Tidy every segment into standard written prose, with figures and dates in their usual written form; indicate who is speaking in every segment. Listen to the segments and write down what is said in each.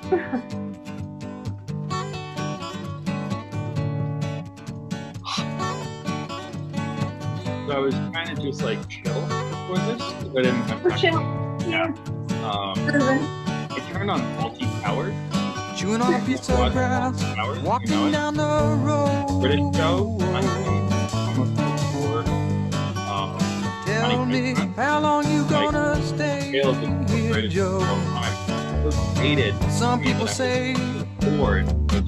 Speaker 1: So I was trying to just like chill before this, but I'm
Speaker 2: For chill.
Speaker 1: yeah. I turned on faulty power.
Speaker 3: Chewing on a piece of grass, walking down the road.
Speaker 1: British show. Almost before.
Speaker 3: Tell me how long you gonna stay here, Joe? Some people say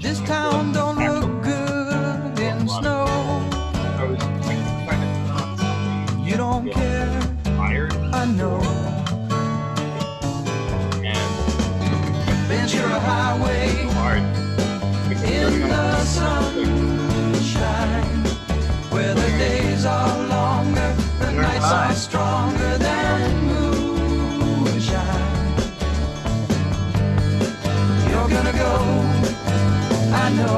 Speaker 3: this town don't look good in snow. You don't care, I know. Ventura Highway in the sunshine, where the days are longer, the nights are stronger than moonshine. You're gonna go, I know.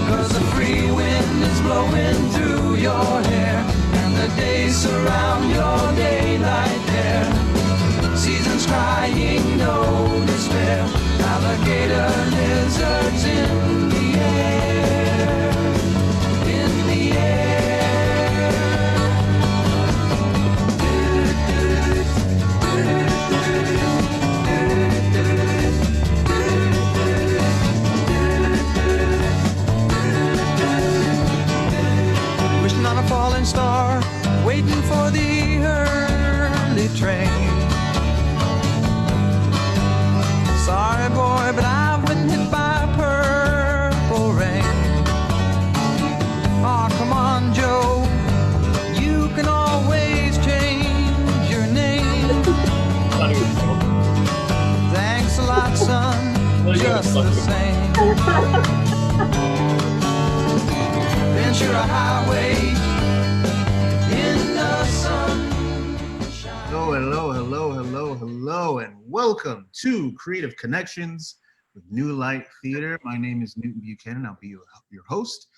Speaker 3: Cause the free wind is blowing through your hair, and the days surround your daylight there. Seasons crying, no despair. Alligator lizards in the air, in the air. Wishing on a falling star, waiting for the early train. Sorry boy, but I've been hit by purple rain. Oh, come on, Joe, you can always change your name. Thanks a lot, son, just the same. Ventura Highway in the sunshine.
Speaker 4: Hello, and welcome to Creative Connections with New Light Theater. My name is Newton Buchanan. I'll be your host,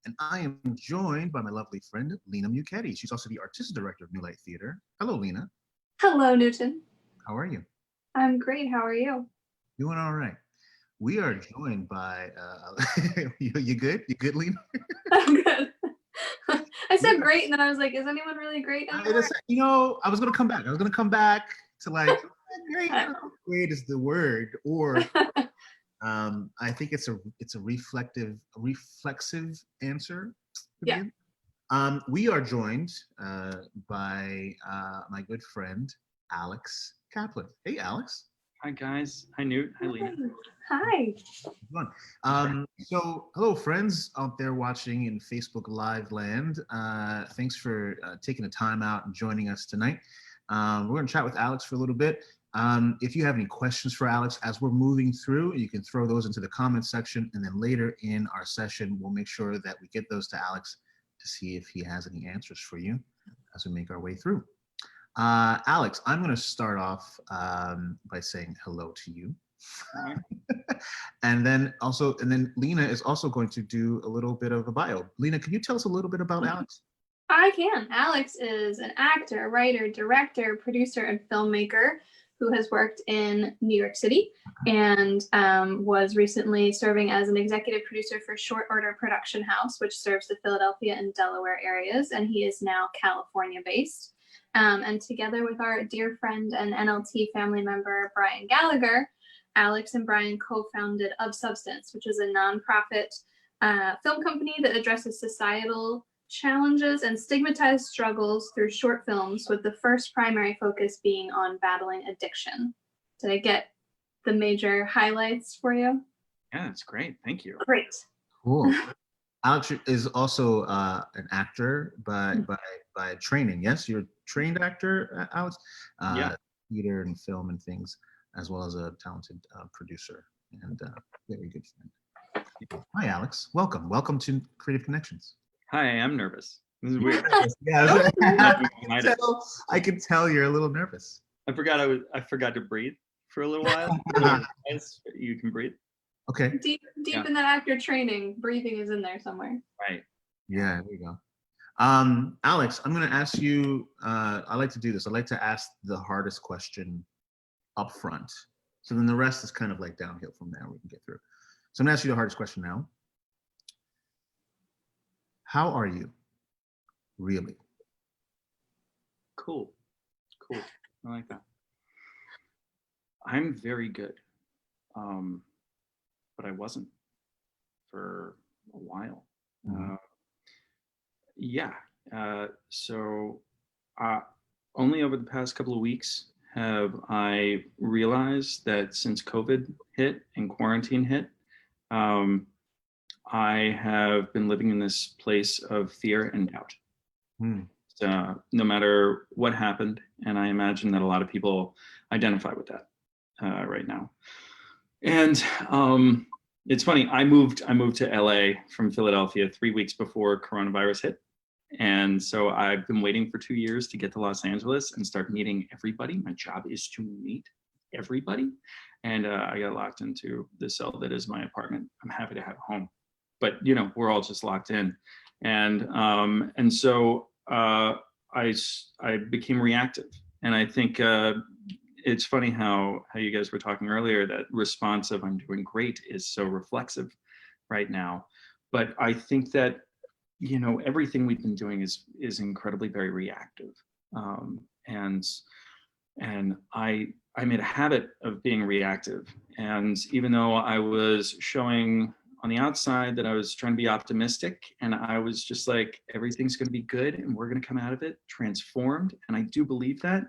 Speaker 4: and I am joined by my lovely friend, Lena Muchetti. She's also the artistic director of New Light Theater. Hello, Lena.
Speaker 2: Hello, Newton.
Speaker 4: How are you?
Speaker 2: I'm great. How are you?
Speaker 4: Doing all right. We are joined by, you good? You good, Lena?
Speaker 2: I'm good. I said great, and then I was like, is anyone really great anymore?
Speaker 4: I was going to come back. To like, great is the word, or I think it's a reflexive answer.
Speaker 2: Yeah.
Speaker 4: We are joined by my good friend Alex Kaplan. Hey, Alex.
Speaker 1: Hi guys. Hi Newt. Hi Lena.
Speaker 2: Hi.
Speaker 4: So hello friends out there watching in Facebook Live land. Thanks for taking the time out and joining us tonight. We're going to chat with Alex for a little bit. If you have any questions for Alex as we're moving through, you can throw those into the comment section, and then later in our session, we'll make sure that we get those to Alex to see if he has any answers for you as we make our way through. Alex, I'm going to start off by saying hello to you. and then Lena is also going to do a little bit of a bio. Lena, can you tell us a little bit about Alex?
Speaker 2: I can. Alex is an actor, writer, director, producer, and filmmaker who has worked in New York City and was recently serving as an executive producer for Short Order Production House, which serves the Philadelphia and Delaware areas, and he is now California-based. And together with our dear friend and NLT family member, Brian Gallagher, Alex and Brian co-founded Of Substance, which is a nonprofit film company that addresses societal challenges and stigmatized struggles through short films, with the first primary focus being on battling addiction. Did I get the major highlights for you?
Speaker 1: Yeah, that's great. Thank you.
Speaker 2: Great.
Speaker 4: Cool. Alex is also an actor by training. Yes, you're a trained actor, Alex.
Speaker 1: Yeah.
Speaker 4: Theater and film and things, as well as a talented producer and very good friend. Hi, Alex. Welcome to Creative Connections.
Speaker 1: Hi, I'm nervous. This is weird.
Speaker 4: Yeah, I can tell you're a little nervous.
Speaker 1: I forgot to breathe for a little while. You can breathe.
Speaker 4: Okay.
Speaker 2: Deep in that actor training, breathing is in there somewhere.
Speaker 1: Right.
Speaker 4: Yeah, there we go. Alex, I'm going to ask you, I like to do this. I like to ask the hardest question up front. So then the rest is kind of like downhill from there. We can get through. So I'm going to ask you the hardest question now. How are you? Really?
Speaker 1: Cool. I like that. I'm very good. But I wasn't for a while. So only over the past couple of weeks have I realized that since COVID hit and quarantine hit, I have been living in this place of fear and doubt. No matter what happened, and I imagine that a lot of people identify with that right now. And it's funny, I moved to LA from Philadelphia 3 weeks before coronavirus hit. And so I've been waiting for 2 years to get to Los Angeles and start meeting everybody. My job is to meet everybody. And I got locked into the cell that is my apartment. I'm happy to have a home, but we're all just locked in. And so I became reactive. And I think it's funny how you guys were talking earlier, that response of "I'm doing great" is so reflexive right now. But I think that everything we've been doing is incredibly very reactive, and I made a habit of being reactive. And even though I was showing on the outside that I was trying to be optimistic, and I was just like, everything's going to be good and we're going to come out of it transformed, and I do believe that.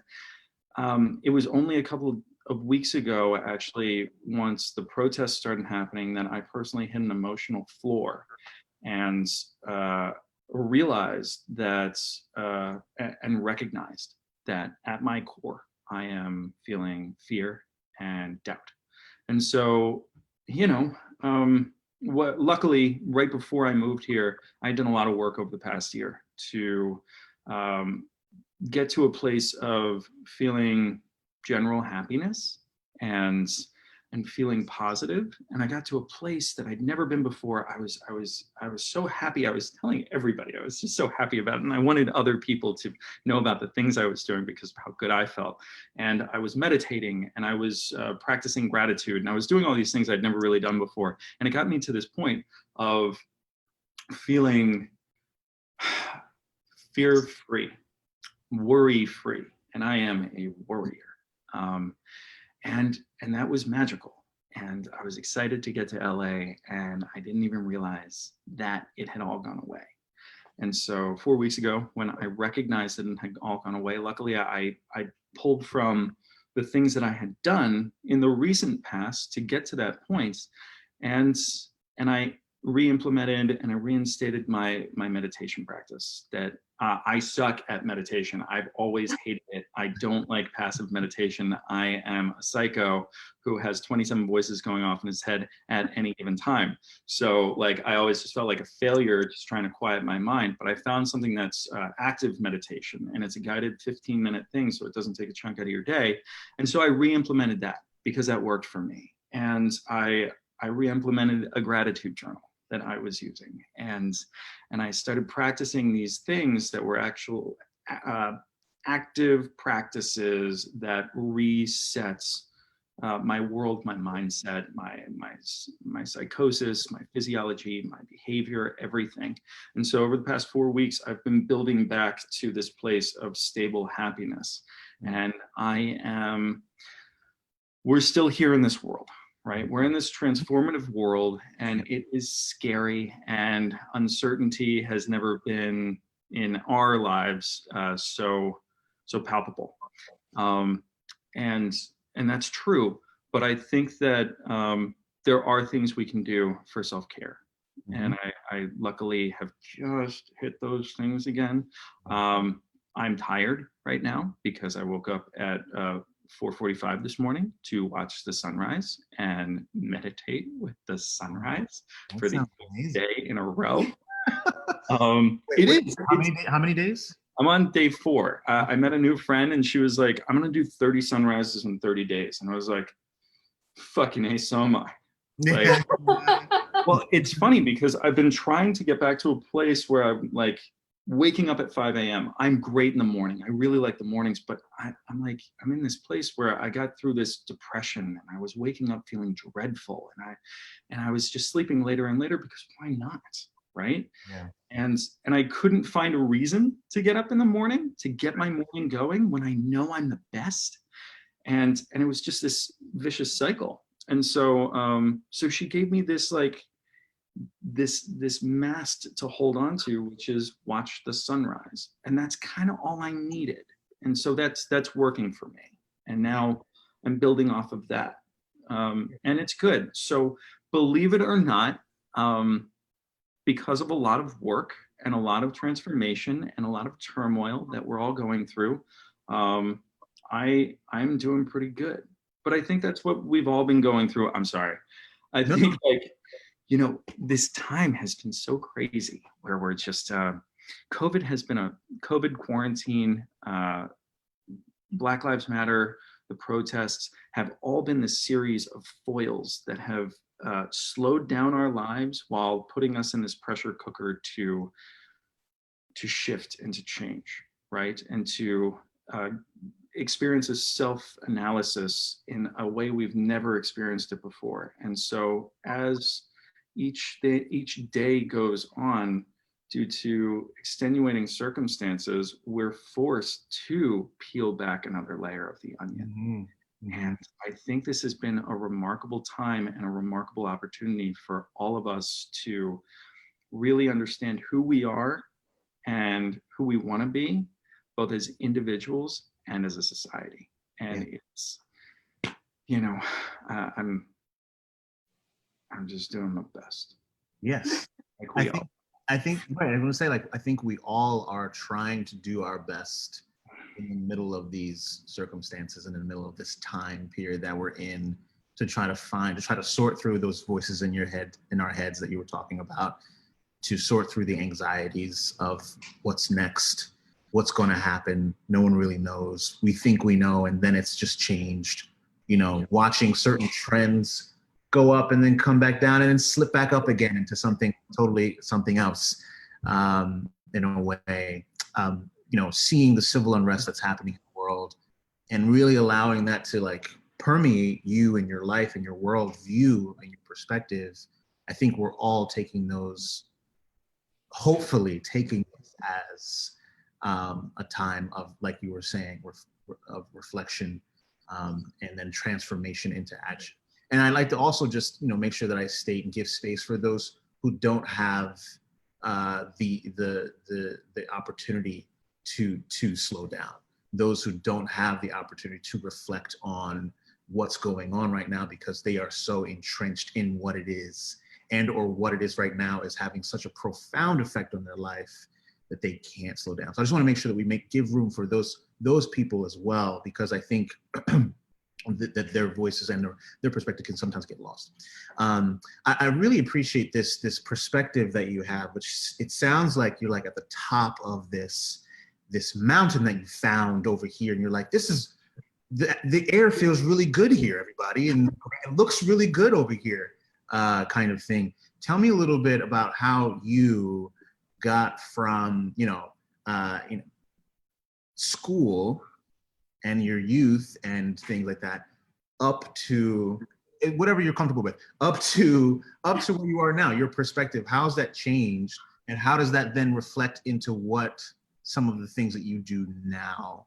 Speaker 1: It was only a couple of weeks ago, actually, once the protests started happening, that I personally hit an emotional floor and realized that and recognized that at my core, I am feeling fear and doubt. And so, luckily, right before I moved here, I'd done a lot of work over the past year to get to a place of feeling general happiness and feeling positive. And I got to a place that I'd never been before. I was so happy. I was telling everybody, I was just so happy about it. And I wanted other people to know about the things I was doing because of how good I felt. And I was meditating, and I was practicing gratitude, and I was doing all these things I'd never really done before. And it got me to this point of feeling fear-free, worry-free. And I am a worrier. And that was magical. And I was excited to get to LA, and I didn't even realize that it had all gone away. And so 4 weeks ago, when I recognized it and had all gone away, luckily I pulled from the things that I had done in the recent past to get to that point. And I re-implemented and I reinstated my meditation practice. That I suck at meditation. I've always hated it. I don't like passive meditation. I am a psycho who has 27 voices going off in his head at any given time. So I always just felt like a failure just trying to quiet my mind. But I found something that's active meditation, and it's a guided 15-minute thing, so it doesn't take a chunk out of your day. And so I re-implemented that because that worked for me. And I re-implemented a gratitude journal that I was using. And I started practicing these things that were actual active practices that resets my world, my mindset, my psychosis, my physiology, my behavior, everything. And so over the past 4 weeks, I've been building back to this place of stable happiness. And we're still here in this world. Right? We're in this transformative world, and it is scary, and uncertainty has never been in our lives so palpable. And that's true, but I think that there are things we can do for self-care. Mm-hmm. And I luckily have just hit those things again. I'm tired right now because I woke up at 4:45 this morning to watch the sunrise and meditate with the sunrise for the 8th day in a row.
Speaker 4: How many days?
Speaker 1: I'm on day 4. I met a new friend, and she was like, "I'm gonna do 30 sunrises in 30 days," and I was like, "Fucking hey, so am I." Well, it's funny because I've been trying to get back to a place where I'm like, waking up at 5 a.m. I'm great in the morning. I really like the mornings, but I'm like, I'm in this place where I got through this depression and I was waking up feeling dreadful, and I was just sleeping later and later because why not? Right.
Speaker 4: Yeah.
Speaker 1: And I couldn't find a reason to get up in the morning to get my morning going when I know I'm the best. And it was just this vicious cycle. And so so she gave me this like this mast to hold on to, which is watch the sunrise. And that's kind of all I needed. And so that's working for me. And now I'm building off of that. And it's good. So believe it or not, because of a lot of work and a lot of transformation and a lot of turmoil that we're all going through, I'm doing pretty good. But I think that's what we've all been going through. I'm sorry. I think like, you know, this time has been so crazy where we're just, COVID has been a COVID quarantine, Black Lives Matter, the protests have all been this series of foils that have slowed down our lives while putting us in this pressure cooker to shift and to change, right? And to experience a self-analysis in a way we've never experienced it before. And so as each day goes on, due to extenuating circumstances, we're forced to peel back another layer of the onion. Mm-hmm. Mm-hmm. And I think this has been a remarkable time and a remarkable opportunity for all of us to really understand who we are and who we want to be, both as individuals and as a society. And it's, you know, I'm just doing my best.
Speaker 4: Yes. Like I think right. I'm gonna say, like, I think we all are trying to do our best in the middle of these circumstances and in the middle of this time period that we're in, to try to sort through those voices in our heads that you were talking about, to sort through the anxieties of what's next, what's going to happen. No one really knows. We think we know, and then it's just changed. You know, watching certain trends go up and then come back down and then slip back up again into something else, in a way. You know, seeing the civil unrest that's happening in the world and really allowing that to like permeate you and your life and your world view and your perspective. I think we're all taking those, hopefully taking this as a time of, like you were saying, of reflection, and then transformation into action. And I like to also just, you know, make sure that I state and give space for those who don't have the opportunity to slow down, those who don't have the opportunity to reflect on what's going on right now because they are so entrenched in what it is, and or what it is right now is having such a profound effect on their life that they can't slow down. So I just want to make sure that we give room for those people as well, because I think that their voices and their perspective can sometimes get lost. I really appreciate this perspective that you have, which it sounds like you're like at the top of this mountain that you found over here, and you're like, this is the air feels really good here, everybody, and it looks really good over here, kind of thing. Tell me a little bit about how you got from school and your youth and things like that up to whatever you're comfortable with, up to where you are now. Your perspective, how's that changed, and how does that then reflect into what some of the things that you do now?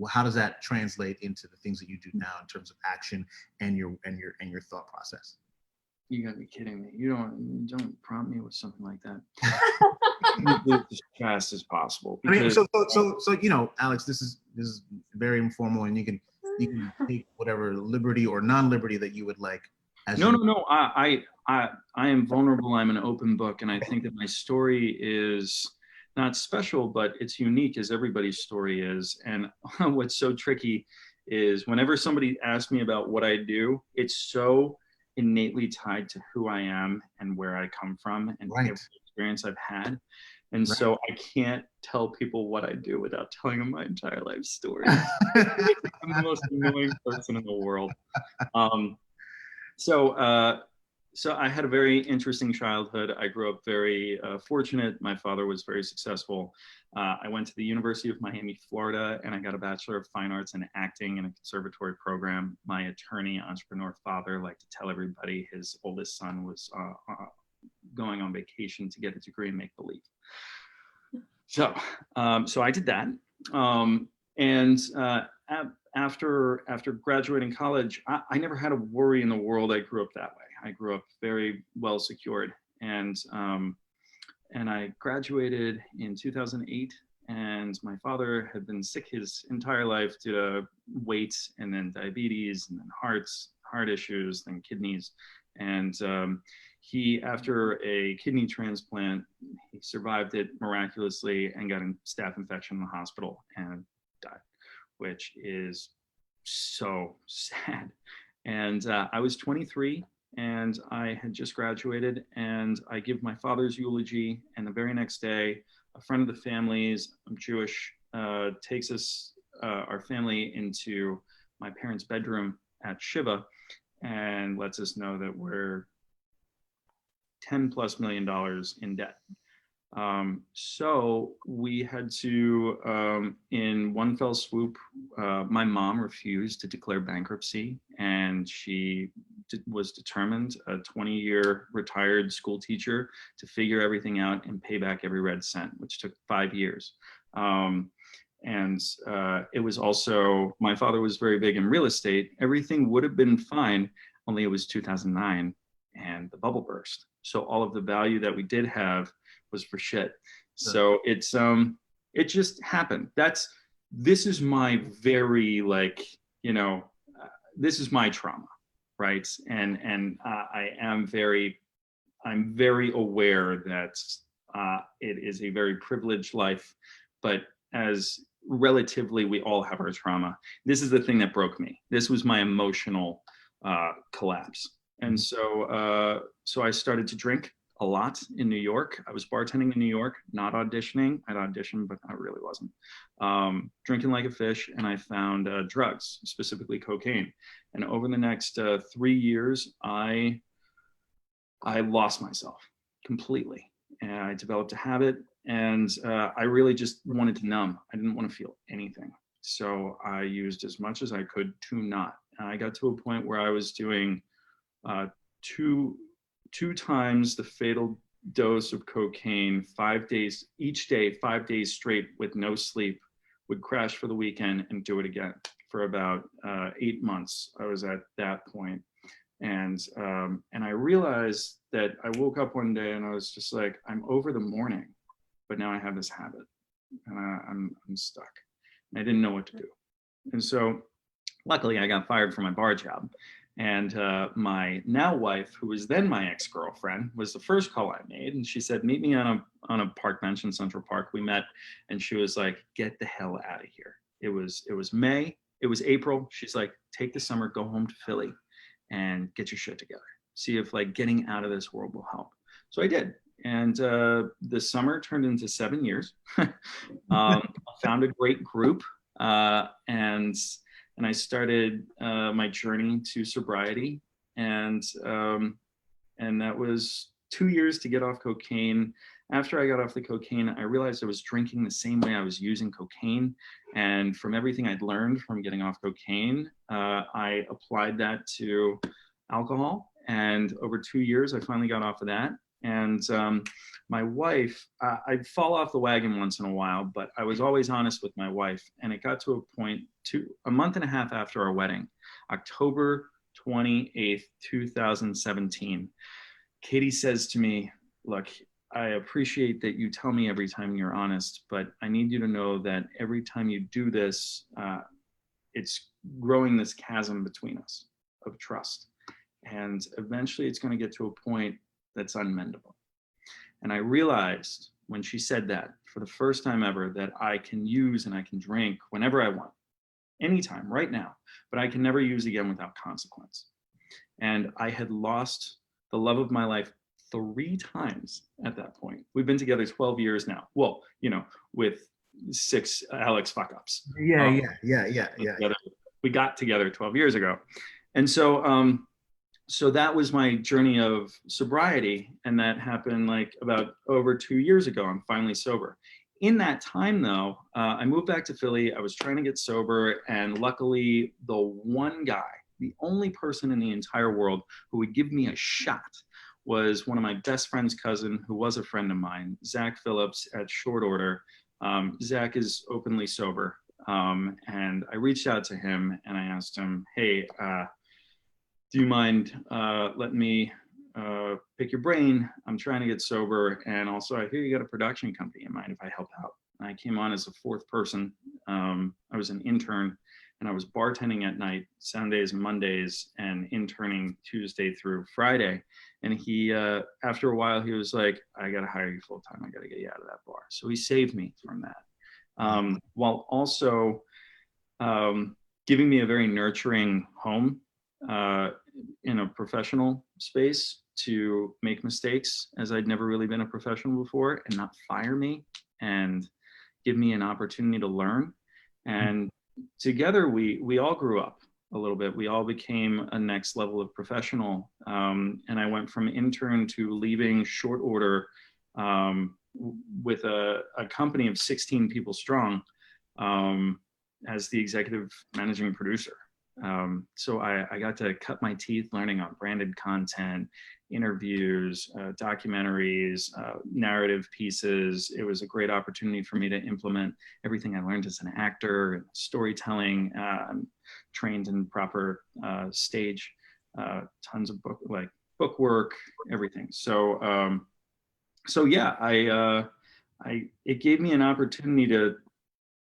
Speaker 4: How does that translate into the things that you do now in terms of action and your thought process?
Speaker 1: You gotta be kidding me. You don't prompt me with something like that. As fast as possible.
Speaker 4: Because... I mean, so you know, Alex, this is very informal, and you can take whatever liberty or non-liberty that you would like.
Speaker 1: No. I am vulnerable. I'm an open book, and I think that my story is not special, but it's unique, as everybody's story is. And what's so tricky is whenever somebody asks me about what I do, it's so innately tied to who I am and where I come from and every experience I've had. And so I can't tell people what I do without telling them my entire life story. I'm the most annoying person in the world. So So I had a very interesting childhood. I grew up very fortunate. My father was very successful. I went to the University of Miami, Florida, and I got a Bachelor of Fine Arts in acting in a conservatory program. My attorney, entrepreneur father liked to tell everybody his oldest son was going on vacation to get a degree in make believe. So I did that. And after graduating college, I never had a worry in the world. I grew up that way. I grew up very well secured, and I graduated in 2008. And my father had been sick his entire life due to weight, and then diabetes, and then heart issues, then kidneys. And he, after a kidney transplant, he survived it miraculously and got a staph infection in the hospital and died, which is so sad. And I was 23 and I had just graduated, and I give my father's eulogy, and the very next day, a friend of the family's, I'm Jewish, takes us, our family, into my parents' bedroom at Shiva and lets us know that we're $10+ million in debt. So we had to, in one fell swoop, my mom refused to declare bankruptcy, and she was determined, a 20-year retired school teacher, to figure everything out and pay back every red cent, which took 5 years. It was also, my father was very big in real estate. Everything would have been fine, only it was 2009 and the bubble burst. So all of the value that we did have was for shit. So it's it just happened. This is my very, like, this is my trauma, right? And I'm very aware that it is a very privileged life, but as relatively, we all have our trauma. This is the thing that broke me. This was my emotional collapse. And so I started to drink a lot in New York. I was bartending in New York, not auditioning. I'd auditioned, but I really wasn't. Drinking like a fish, and I found drugs, specifically cocaine. And over the next 3 years, I lost myself completely. And I developed a habit, and I really just wanted to numb. I didn't want to feel anything. So I used as much as I could to not. I got to a point where I was doing two times the fatal dose of cocaine, 5 days, each day, 5 days straight with no sleep, would crash for the weekend and do it again for about 8 months. I was at that point. And I realized that I woke up one day and I was just like, I'm over the morning, but now I have this habit and I'm stuck. And I didn't know what to do. And so luckily I got fired from my bar job. And my now wife, who was then my ex-girlfriend, was the first call I made. And she said, meet me on a park bench in Central Park. We met, and she was like, get the hell out of here. It was May, it was April. She's like, take the summer, go home to Philly and get your shit together. See if like getting out of this world will help. So I did. And the summer turned into 7 years. I found a great group, and I started my journey to sobriety, and that was 2 years to get off cocaine. After I got off the cocaine, I realized I was drinking the same way I was using cocaine, and from everything I'd learned from getting off cocaine, I applied that to alcohol, and over 2 years, I finally got off of that. And my wife, I'd fall off the wagon once in a while, but I was always honest with my wife. And it got to a point, a month and a half after our wedding, October 28th, 2017, Katie says to me, look, I appreciate that you tell me every time you're honest, but I need you to know that every time you do this, it's growing this chasm between us of trust. And eventually it's going to get to a point that's unmendable. And I realized when she said that, for the first time ever, that I can use and I can drink whenever I want, anytime, right now, but I can never use again without consequence. And I had lost the love of my life 3 times at that point. We've been together 12 years now. Well, with 6 Alex fuck ups.
Speaker 4: Yeah.
Speaker 1: We got together 12 years ago. And so so that was my journey of sobriety, and that happened like about over 2 years ago. I'm finally sober. In that time, though, I moved back to Philly. I was trying to get sober, and luckily, the one guy, the only person in the entire world who would give me a shot, was one of my best friend's cousin, who was a friend of mine, Zach Phillips at Short Order. Zach is openly sober, and I reached out to him and I asked him, "Hey, do you mind letting me pick your brain? I'm trying to get sober, and also I hear you got a production company. In mind if I help out?" And I came on as a fourth person. I was an intern, and I was bartending at night, Sundays and Mondays, and interning Tuesday through Friday. And he, after a while, he was like, "I got to hire you full time. I got to get you out of that bar." So he saved me from that, while also giving me a very nurturing home in a professional space to make mistakes, as I'd never really been a professional before, and not fire me and give me an opportunity to learn. And together we all grew up a little bit. We all became a next level of professional. And I went from intern to leaving Short Order with a company of 16 people strong as the executive managing producer. So I got to cut my teeth learning on branded content, interviews, documentaries, narrative pieces. It was a great opportunity for me to implement everything I learned as an actor, storytelling, trained in proper stage, tons of book work, everything. So yeah, it gave me an opportunity to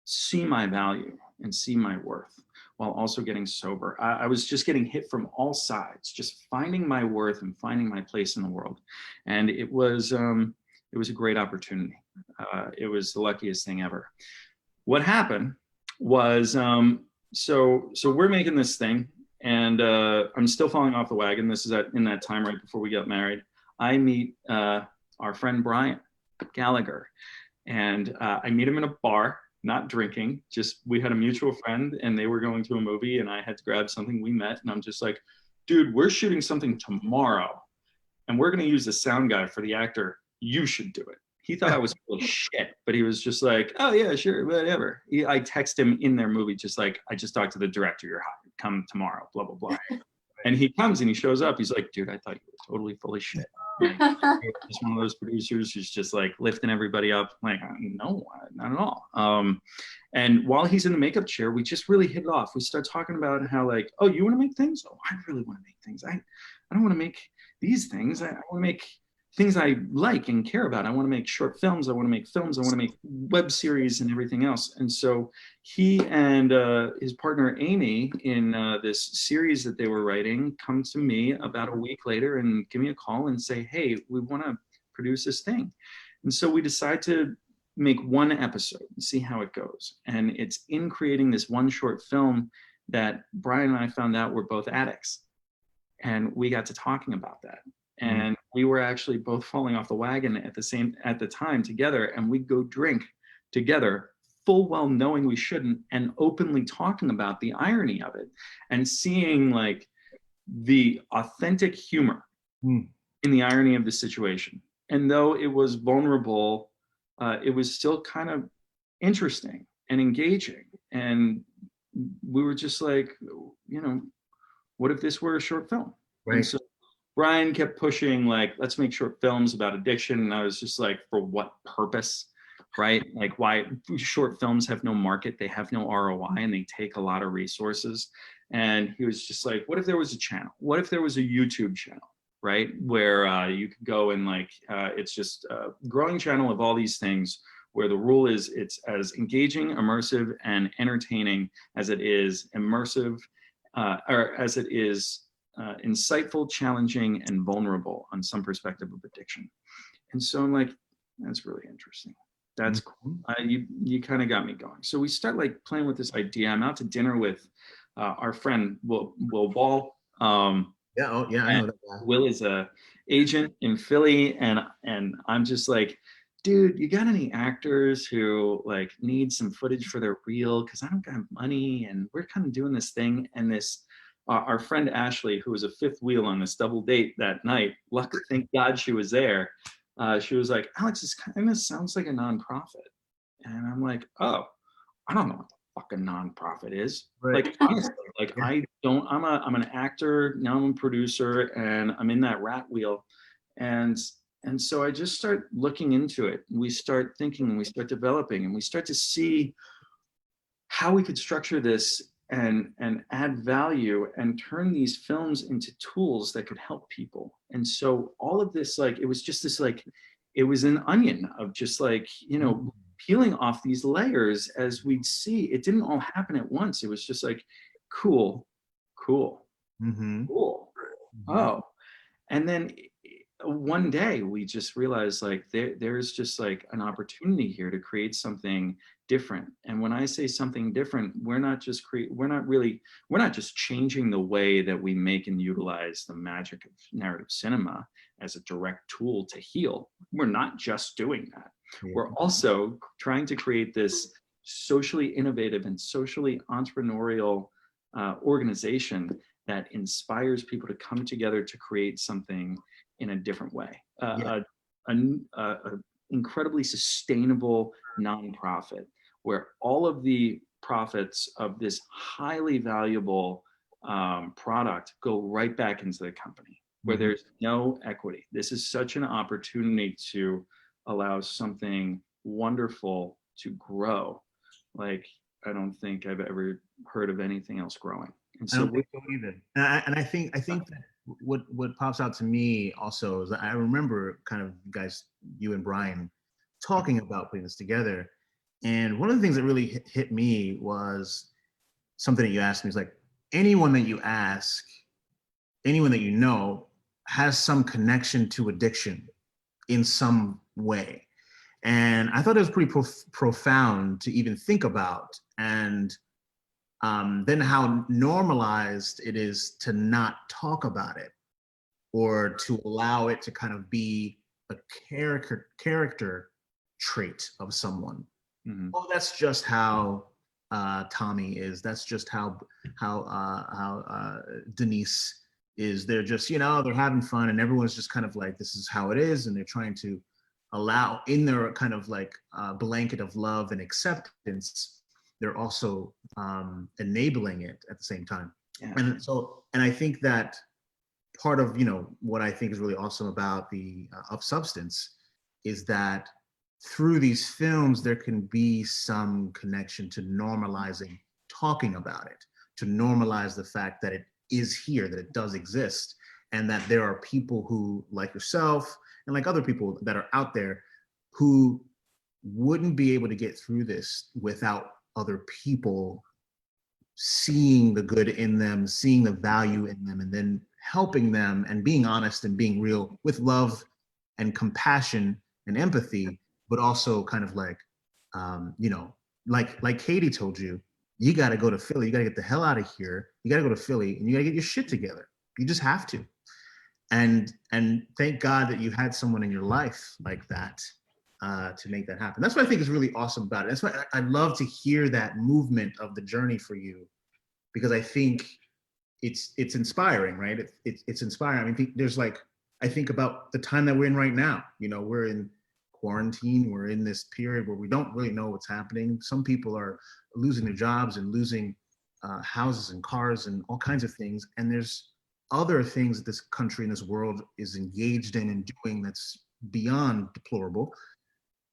Speaker 1: see my value and see my worth while also getting sober. I was just getting hit from all sides, just finding my worth and finding my place in the world. And it was a great opportunity. It was the luckiest thing ever. What happened was, so we're making this thing, and I'm still falling off the wagon. This is in that time right before we got married. I meet our friend Brian Gallagher, and I meet him in a bar, not drinking, just we had a mutual friend and they were going to a movie and I had to grab something. We met, and I'm just like, "Dude, we're shooting something tomorrow and we're going to use the sound guy for the actor. You should do it." He thought I was full of shit, but he was just like, "Oh yeah, sure, whatever." I text him in their movie, just like, "I just talked to the director, you're hired, come tomorrow, blah, blah, blah." And he comes and he shows up. He's like, "Dude, I thought you were totally full of shit." Like, he's one of those producers who's just like lifting everybody up. Like, no, not at all. And while he's in the makeup chair, we just really hit it off. We start talking about how like, "Oh, you want to make things? Oh, I really want to make things. I don't want to make these things. I want to make things I like and care about. I want to make short films. I want to make films. I want to make web series and everything else." And so he and his partner Amy, in this series that they were writing, come to me about a week later and give me a call and say, "Hey, we want to produce this thing." And so we decide to make one episode and see how it goes. And it's in creating this one short film that Brian and I found out we're both addicts. And we got to talking about that. And we were actually both falling off the wagon at the time together, and we'd go drink together, full well knowing we shouldn't, and openly talking about the irony of it and seeing like the authentic humor in the irony of the situation. And though it was vulnerable, it was still kind of interesting and engaging. And we were just like, what if this were a short film?
Speaker 4: Right.
Speaker 1: And so Brian kept pushing, like, "Let's make short films about addiction." And I was just like, for what purpose, right? Like, why? Short films have no market, they have no ROI, and they take a lot of resources. And he was just like, what if there was a channel? What if there was a YouTube channel, right? Where you could go and like, it's just a growing channel of all these things where the rule is it's as engaging, immersive, and entertaining as it is immersive, or as it is insightful, challenging, and vulnerable on some perspective of addiction. And so I'm like, that's really interesting. That's cool. You kind of got me going. So we start like playing with this idea. I'm out to dinner with our friend Will Ball.
Speaker 4: I know that guy.
Speaker 1: Will is a agent in Philly, and I'm just like, "Dude, you got any actors who like need some footage for their reel? Because I don't got money, and we're kind of doing this thing." And this our friend Ashley, who was a fifth wheel on this double date that night, luckily, thank God she was there. She was like, Alex, this kind of sounds like a nonprofit. And I'm like, oh, I don't know what the fuck a nonprofit is.
Speaker 4: Right.
Speaker 1: Like, honestly, like
Speaker 4: Yeah.
Speaker 1: I'm an actor, now I'm a producer, and I'm in that rat wheel. And so I just start looking into it. We start thinking and we start developing and we start to see how we could structure this and add value and turn these films into tools that could help people. And so all of this, like, it was just this, like, it was an onion of just like, you know, peeling off these layers as we'd see. It didn't all happen at once. It was just like, cool, cool, cool. Oh, and then one day we just realized like there's just like an opportunity here to create something different. And when I say something different, we're not just changing the way that we make and utilize the magic of narrative cinema as a direct tool to heal. We're not just doing that.
Speaker 4: Yeah.
Speaker 1: We're also trying to create this socially innovative and socially entrepreneurial organization that inspires people to come together to create something in a different way. An incredibly sustainable nonprofit where all of the profits of this highly valuable product go right back into the company, where there's no equity. This is such an opportunity to allow something wonderful to grow. Like, I don't think I've ever heard of anything else growing. And so
Speaker 4: I don't think so either. And I think that what pops out to me also is that I remember kind of you and Brian talking about putting this together. And one of the things that really hit me was something that you asked me. Is like, anyone that you ask, anyone that you know, has some connection to addiction in some way. And I thought it was pretty profound to even think about. And then how normalized it is to not talk about it, or to allow it to kind of be a character trait of someone. Oh, that's just how Tommy is. That's just how Denise is. They're just, they're having fun, and everyone's just kind of like, this is how it is, and they're trying to allow, in their kind of like blanket of love and acceptance, they're also enabling it at the same time. Yeah. And I think that part of, what I think is really awesome about the Of Substance is that through these films, there can be some connection to normalizing talking about it, to normalize the fact that it is here, that it does exist, and that there are people who, like yourself and like other people that are out there, who wouldn't be able to get through this without other people seeing the good in them, seeing the value in them, and then helping them and being honest and being real with love and compassion and empathy, but also kind of like, like Katie told you, you got to go to Philly. You got to get the hell out of here. You got to go to Philly and you got to get your shit together. You just have to. And thank God that you had someone in your life like that to make that happen. That's what I think is really awesome about it. That's why I love to hear that movement of the journey for you, because I think it's inspiring, right? It's inspiring. I mean, there's like, I think about the time that we're in right now. We're in quarantine. We're in this period where we don't really know what's happening. Some people are losing their jobs and losing houses and cars and all kinds of things. And there's other things that this country and this world is engaged in and doing that's beyond deplorable.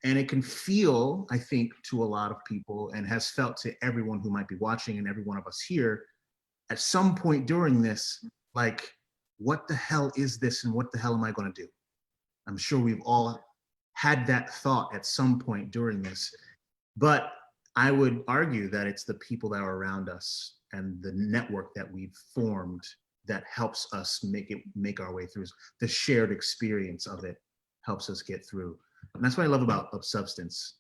Speaker 4: And it can feel, I think, to a lot of people, and has felt to everyone who might be watching and every one of us here, at some point during this, like, what the hell is this and what the hell am I going to do? I'm sure we've all had that thought at some point during this. But I would argue that it's the people that are around us and the network that we've formed that helps us make our way through. The shared experience of it helps us get through. And that's what I love about Of Substance.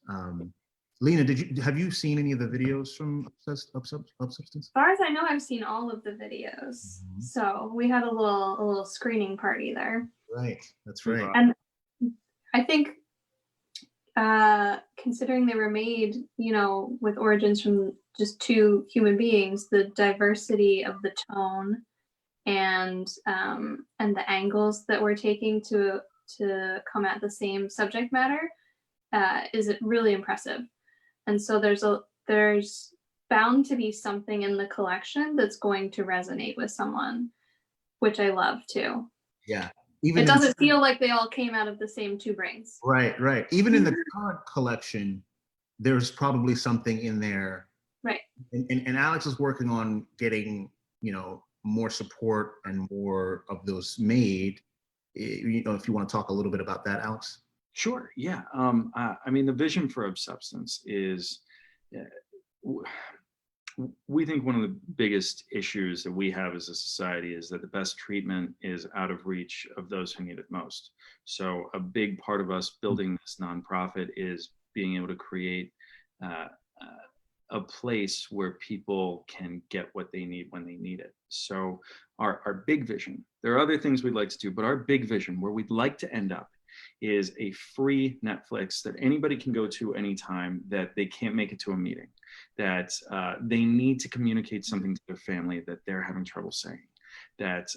Speaker 4: Lena, have you seen any of the videos from Of Substance?
Speaker 2: As far as I know, I've seen all of the videos. So we had a little screening party there.
Speaker 4: Right, that's right.
Speaker 2: And I think considering they were made, you know, with origins from just two human beings, the diversity of the tone and the angles that we're taking to come at the same subject matter is really impressive. And so there's bound to be something in the collection that's going to resonate with someone, which I love too.
Speaker 4: Yeah.
Speaker 2: It doesn't feel like they all came out of the same two brains.
Speaker 4: Right, right. Even in the current collection, there's probably something in there.
Speaker 2: Right.
Speaker 4: And Alex is working on getting, you know, more support and more of those made. You know, if you want to talk a little bit about that, Alex.
Speaker 1: Sure. Yeah. I mean, the vision for Substance is, we think one of the biggest issues that we have as a society is that the best treatment is out of reach of those who need it most. So a big part of us building this nonprofit is being able to create a place where people can get what they need when they need it. So our big vision, there are other things we'd like to do, but our big vision, where we'd like to end up, is a free Netflix that anybody can go to anytime that they can't make it to a meeting, that they need to communicate something to their family that they're having trouble saying, that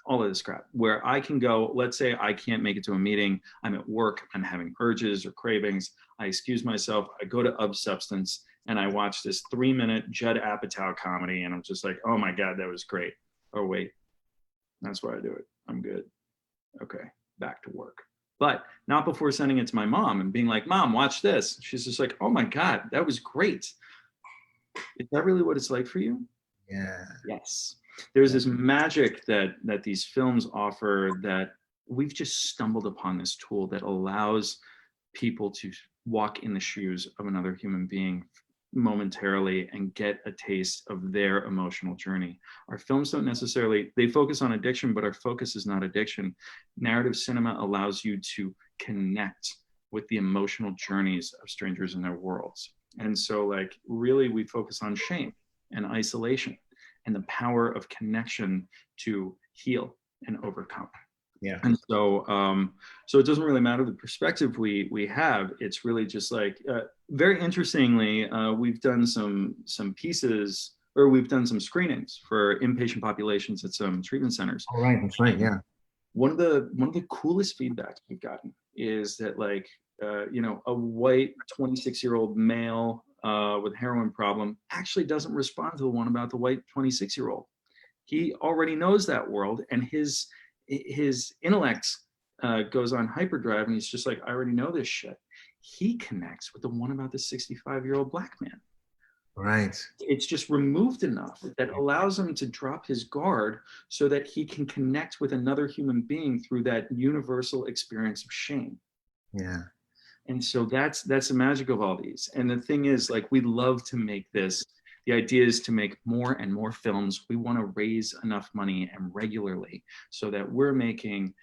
Speaker 1: all of this crap, where I can go, let's say I can't make it to a meeting, I'm at work, I'm having urges or cravings, I excuse myself, I go to Substance and I watch this 3-minute Judd Apatow comedy and I'm just like, oh my God, that was great. Oh wait, that's why I do it. I'm good. Okay, back to work. But not before sending it to my mom and being like, Mom, watch this. She's just like, oh my God, that was great. Is that really what it's like for you?
Speaker 4: Yeah.
Speaker 1: Yes. There's this magic that these films offer, that we've just stumbled upon this tool that allows people to walk in the shoes of another human being momentarily and get a taste of their emotional journey. Our films don't necessarily, they focus on addiction, but our focus is not addiction. Narrative cinema allows you to connect with the emotional journeys of strangers in their worlds. And so like really we focus on shame and isolation and the power of connection to heal and overcome.
Speaker 4: Yeah.
Speaker 1: And so, so it doesn't really matter the perspective we have. It's really just like, very interestingly, we've done some pieces, or we've done some screenings for inpatient populations at some treatment centers.
Speaker 4: All right, that's right. Yeah.
Speaker 1: One of the coolest feedbacks we've gotten is that, like, you know, a white 26-year-old male with a heroin problem actually doesn't respond to the one about the white 26-year-old. He already knows that world, and his intellect goes on hyperdrive, and he's just like, I already know this shit. He connects with the one about the 65-year-old black man.
Speaker 4: Right.
Speaker 1: It's just removed enough that allows him to drop his guard so that he can connect with another human being through that universal experience of shame.
Speaker 4: Yeah.
Speaker 1: And so that's the magic of all these. And the thing is, like, we love to make this. The idea is to make more and more films. We want to raise enough money and regularly so that we're making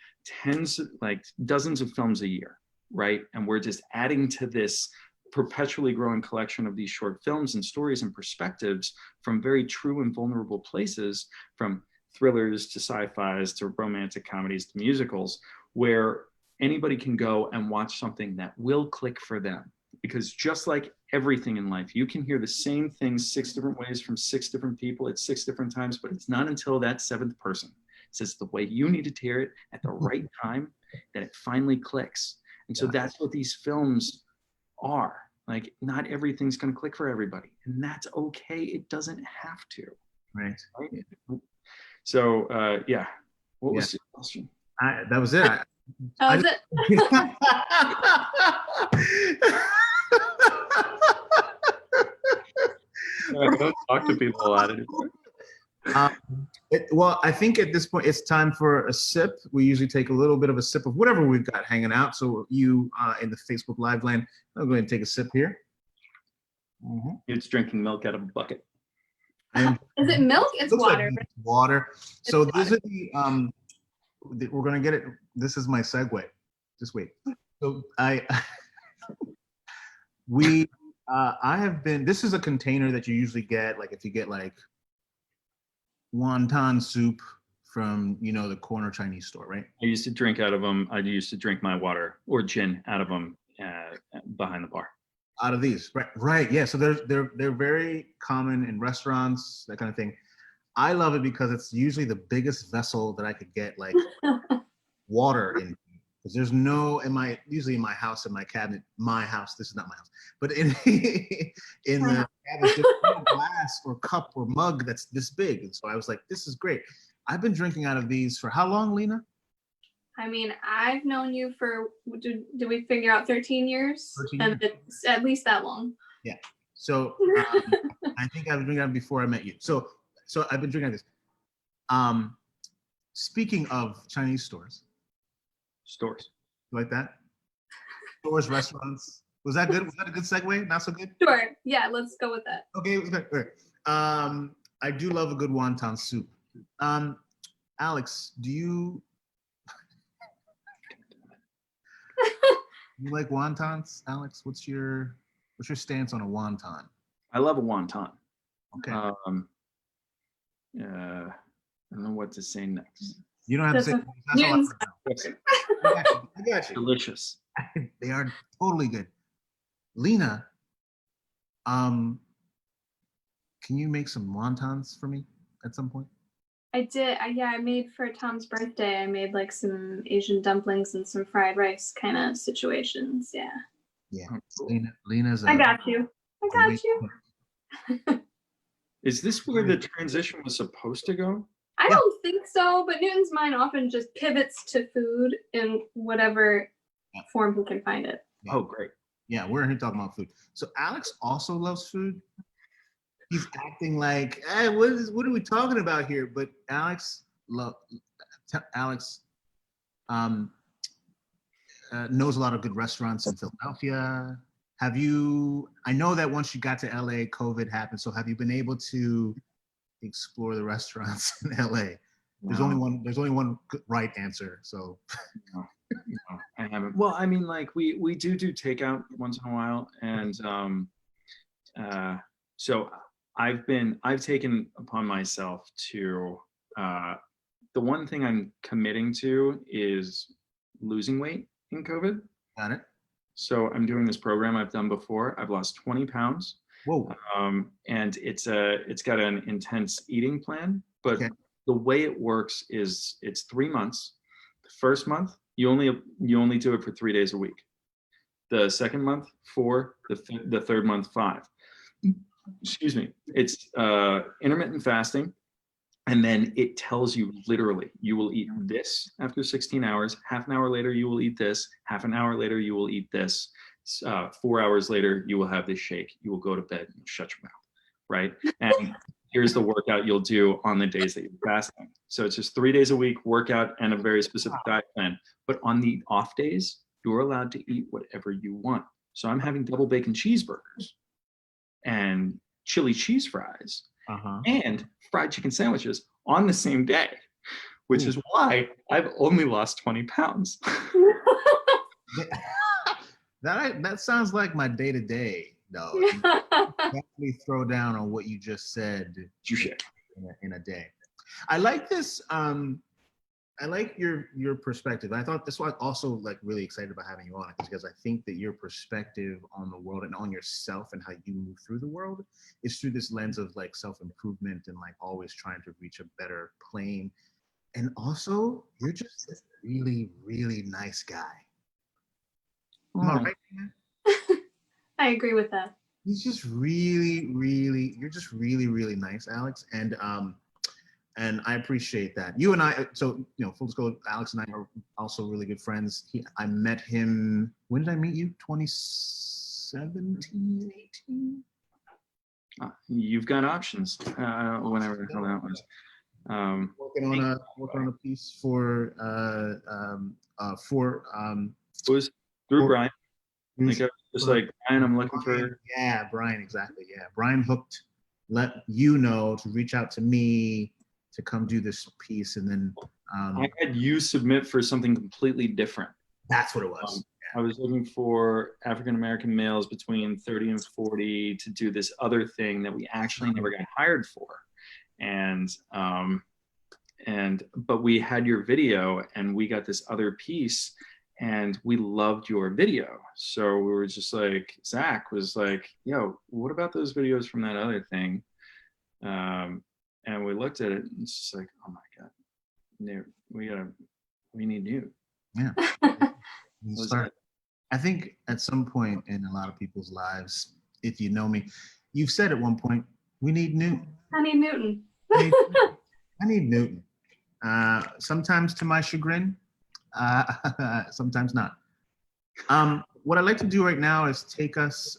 Speaker 1: dozens of films a year, right? And we're just adding to this perpetually growing collection of these short films and stories and perspectives from very true and vulnerable places, from thrillers to sci-fis to romantic comedies to musicals, where anybody can go and watch something that will click for them. Because just like everything in life, you can hear the same thing 6 different ways from 6 different people at 6 different times, but it's not until that 7th person says the way you needed to hear it at the right time that it finally clicks. And so that's what these films are. Like, not everything's going to click for everybody, and that's okay. It doesn't have to.
Speaker 4: Right.
Speaker 1: So, yeah. What was the question?
Speaker 4: That was it.
Speaker 2: Oh, is it?
Speaker 1: I don't talk to people a lot anymore.
Speaker 4: Well, I think at this point it's time for a sip. We usually take a little bit of a sip of whatever we've got hanging out. So you in the Facebook Live land, I'll go ahead and take a sip here.
Speaker 1: Mm-hmm. It's drinking milk out of a bucket.
Speaker 2: Is it milk? It's water.
Speaker 4: Like water. So these are the we're gonna get it. This is my segue. Just wait. So I have been. This is a container that you usually get, like if you get like wonton soup from the corner Chinese store, right?
Speaker 1: I used to drink out of them. I used to drink my water or gin out of them behind the bar.
Speaker 4: Out of these, right, yeah. So they're very common in restaurants, that kind of thing. I love it because it's usually the biggest vessel that I could get like water in. Because there's no usually in my house, in my cabinet, this is not my house, but in the cabinet, there's no glass or cup or mug that's this big. And so I was like, this is great. I've been drinking out of these for how long, Lena?
Speaker 2: I mean, I've known you for, did we figure out 13 years?
Speaker 4: 13
Speaker 2: and
Speaker 4: years.
Speaker 2: It's at least that long.
Speaker 4: Yeah. So I think I've been drinking out before I met you. So I've been drinking out this. Speaking of Chinese stores. Like that? Stores, restaurants. Was that good? Was that a good segue? Not so good?
Speaker 2: Sure. Yeah, let's go with that.
Speaker 4: Okay, it was good. All right. I do love a good wonton soup. Alex, do you like wontons? Alex, what's your stance on a wonton?
Speaker 1: I love a wonton.
Speaker 4: Okay.
Speaker 1: I don't know what to say next.
Speaker 4: You don't have to say.
Speaker 1: Okay.
Speaker 4: I got you.
Speaker 1: Delicious.
Speaker 4: They are totally good. Lena, can you make some wontons for me at some point?
Speaker 2: I did. I made for Tom's birthday. I made like some Asian dumplings and some fried rice kind of situations. Yeah.
Speaker 4: Yeah. Lena's.
Speaker 2: I got you.
Speaker 1: Is this where the transition was supposed to go?
Speaker 2: I don't think so, but Newton's mind often just pivots to food in whatever form he can find it.
Speaker 1: Oh, great.
Speaker 4: Yeah, we're here talking about food. So Alex also loves food. He's acting like, hey, what are we talking about here? But Alex knows a lot of good restaurants in Philadelphia. I know that once you got to LA, COVID happened. So have you been able to explore the restaurants in LA? There's only one right answer. So
Speaker 1: no, I haven't. Well, I mean, like we do takeout once in a while, and so I've taken upon myself to the one thing I'm committing to is losing weight in COVID.
Speaker 4: Got it.
Speaker 1: So I'm doing this program I've done before. I've lost 20 pounds.
Speaker 4: Whoa.
Speaker 1: And it's got an intense eating plan, but the way it works is it's 3 months. The first month, you only do it for 3 days a week. The second month, 4. The third month, 5. Excuse me. It's intermittent fasting. And then it tells you literally, you will eat this after 16 hours. Half an hour later, you will eat this. Half an hour later, you will eat this. 4 hours later, you will have this shake. You will go to bed and shut your mouth, right? And here's the workout you'll do on the days that you're fasting. So it's just 3 days a week workout and a very specific diet plan. But on the off days, you're allowed to eat whatever you want. So I'm having double bacon cheeseburgers and chili cheese fries and fried chicken sandwiches on the same day, which is why I've only lost 20 pounds.
Speaker 4: That sounds like my day-to-day, though. Definitely throw down on what you just said in a day. I like this. I like your perspective. I thought that's why I'm also like really excited about having you on, because I think that your perspective on the world and on yourself and how you move through the world is through this lens of like self-improvement and like always trying to reach a better plane. And also, you're just a really, really nice guy. Am I right, man?
Speaker 2: I agree with that.
Speaker 4: You're just really, really nice, Alex. And I appreciate that. You and I, so, full disclosure, Alex and I are also really good friends. I met him, when did I meet you? 2017, 18?
Speaker 1: You've got options, whenever the hell that was.
Speaker 4: Working on a piece for
Speaker 1: it was through Brian. Just like Brian, I'm looking for.
Speaker 4: Yeah, Brian, exactly. Yeah, Brian let you know to reach out to me to come do this piece, and then
Speaker 1: I had you submit for something completely different.
Speaker 4: That's what it was.
Speaker 1: I was looking for African American males between 30 and 40 to do this other thing that we actually never got hired for, and but we had your video and we got this other piece and we loved your video. So we were just like, Zach was like, yo, what about those videos from that other thing? And we looked at it and it's just like, oh my God, new, we need new.
Speaker 4: Yeah. I think at some point in a lot of people's lives, if you know me, you've said at one point, we need Newton.
Speaker 2: I need Newton.
Speaker 4: I need Newton. Sometimes to my chagrin, sometimes not. What I'd like to do right now is take us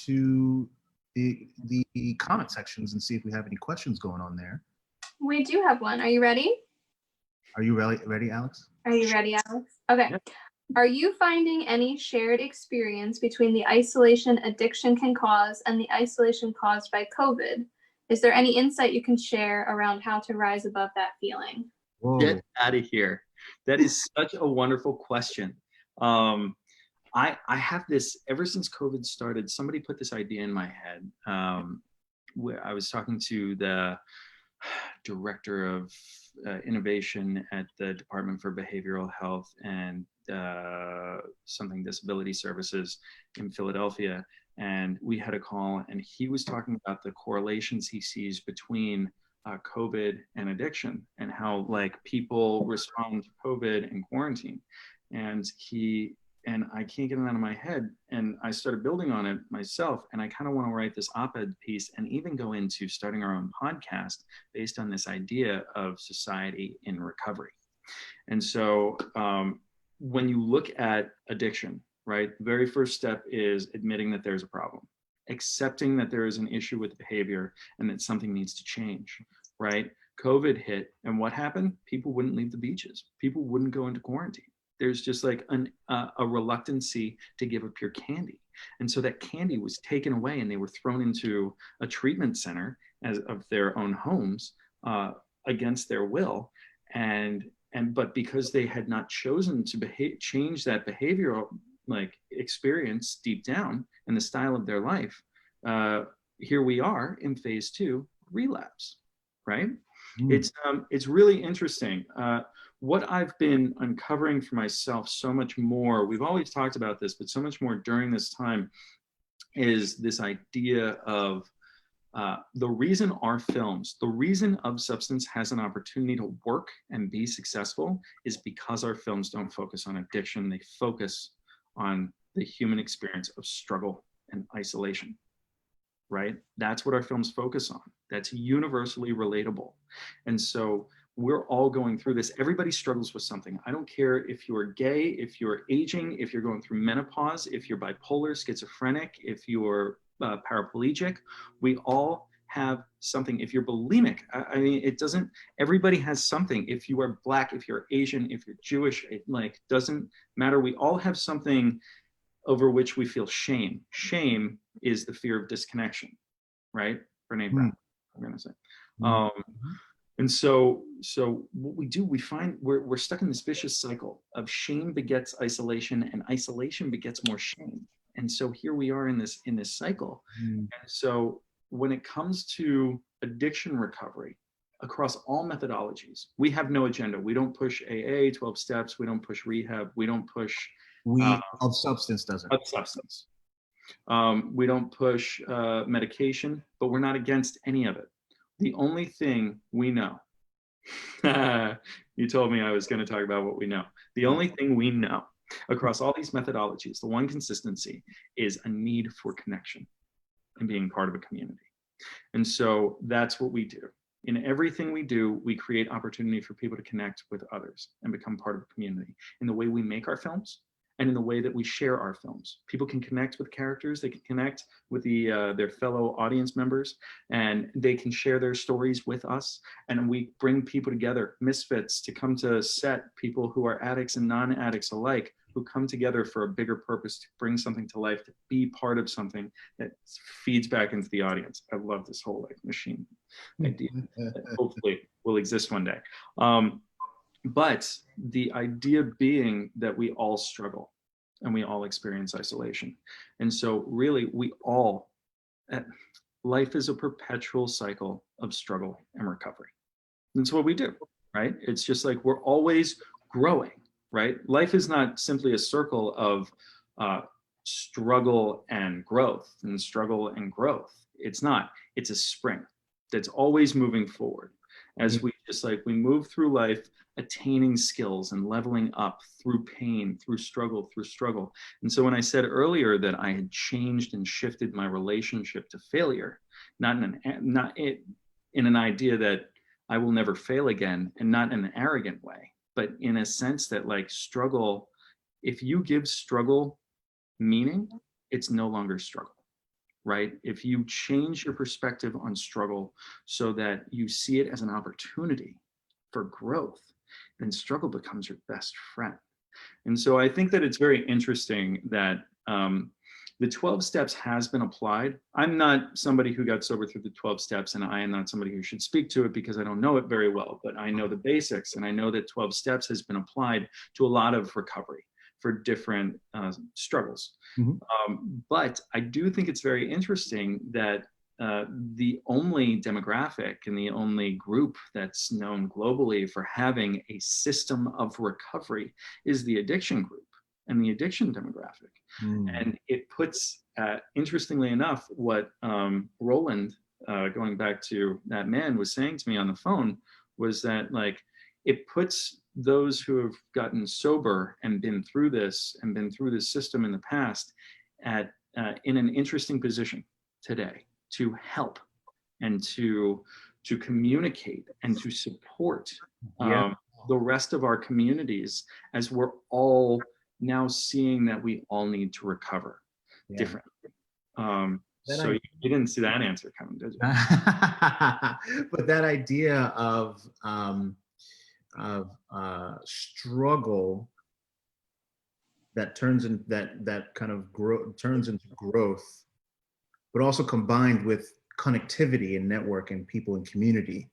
Speaker 4: to the comment sections and see if we have any questions going on there.
Speaker 2: We do have one. Are you ready?
Speaker 4: Are you ready, Alex?
Speaker 2: Are you ready, Alex? Okay.
Speaker 1: Yeah.
Speaker 2: Are you finding any shared experience between the isolation addiction can cause and the isolation caused by COVID? Is there any insight you can share around how to rise above that feeling?
Speaker 4: Whoa.
Speaker 1: Get out of here. That is such a wonderful question. I have this, ever since COVID started, somebody put this idea in my head. Where I was talking to the director of innovation at the Department for Behavioral Health and something disability services in Philadelphia. And we had a call and he was talking about the correlations he sees between COVID and addiction and how like people respond to COVID and quarantine. And I can't get it out of my head. And I started building on it myself. And I kind of want to write this op-ed piece and even go into starting our own podcast based on this idea of society in recovery. And so when you look at addiction, right, the very first step is admitting that there's a problem, accepting that there is an issue with behavior and that something needs to change, right? COVID hit and what happened? People wouldn't leave the beaches. People wouldn't go into quarantine. There's just like a reluctancy to give up your candy. And so that candy was taken away and they were thrown into a treatment center of their own homes against their will. But because they had not chosen to change that behavioral like experience deep down in the style of their life, here we are in phase 2, relapse, right? It's really interesting. What I've been uncovering for myself so much more, we've always talked about this, but so much more during this time, is this idea of the reason our films, the reason Of Substance has an opportunity to work and be successful is because our films don't focus on addiction. They focus on the human experience of struggle and isolation, right? That's what our films focus on. That's universally relatable. And so we're all going through this. Everybody struggles with something. I don't care if you're gay, if you're aging, if you're going through menopause, if you're bipolar, schizophrenic, if you're paraplegic. We all have something. If you're bulimic, I mean, it doesn't, everybody has something. If you are Black, if you're Asian, if you're Jewish, it like doesn't matter. We all have something over which we feel shame. Shame is the fear of disconnection, right? Brene Brown, I'm gonna say. And so what we do, we find we're stuck in this vicious cycle of shame begets isolation and isolation begets more shame. And so here we are in this cycle. And so when it comes to addiction recovery across all methodologies, we have no agenda. We don't push AA, 12 steps. We don't push rehab. We don't push.
Speaker 4: Of Substance doesn't.
Speaker 1: Of Substance. We don't push medication, but we're not against any of it. The only thing we know, you told me I was going to talk about what we know. The only thing we know across all these methodologies, the one consistency is a need for connection and being part of a community. And so that's what we do. In everything we do, we create opportunity for people to connect with others and become part of a community in the way we make our films and in the way that we share our films. People can connect with characters, they can connect with their fellow audience members, and they can share their stories with us. And we bring people together, misfits, to come to set, people who are addicts and non-addicts alike, who come together for a bigger purpose, to bring something to life, to be part of something that feeds back into the audience. I love this whole like machine idea that hopefully will exist one day. But the idea being that we all struggle and we all experience isolation. And so really life is a perpetual cycle of struggle and recovery. That's what we do. right? It's just like we're always growing, right? Life is not simply a circle of struggle and growth and struggle and growth. It's not. It's a spring that's always moving forward as we move through life, attaining skills and leveling up through pain, through struggle, through struggle. And so when I said earlier that I had changed and shifted my relationship to failure, not in an idea that I will never fail again, and not in an arrogant way, but in a sense that like struggle, if you give struggle meaning, it's no longer struggle, right? If you change your perspective on struggle so that you see it as an opportunity for growth, then struggle becomes your best friend. And so I think that it's very interesting that the 12 steps has been applied. I'm not somebody who got sober through the 12 steps, and I am not somebody who should speak to it because I don't know it very well, but I know the basics, and I know that 12 steps has been applied to a lot of recovery for different struggles. But I do think it's very interesting that the only demographic and the only group that's known globally for having a system of recovery is the addiction group and the addiction demographic. And it puts, interestingly enough, what Roland, going back to that man, was saying to me on the phone was that like, it puts those who have gotten sober and been through this system in the past in an interesting position today to help and to communicate and to support the rest of our communities, as we're all now seeing that we all need to recover differently. So you didn't see that answer coming, did you?
Speaker 4: But that idea of struggle that turns in that kind of turns into growth, but also combined with connectivity and network and people and community,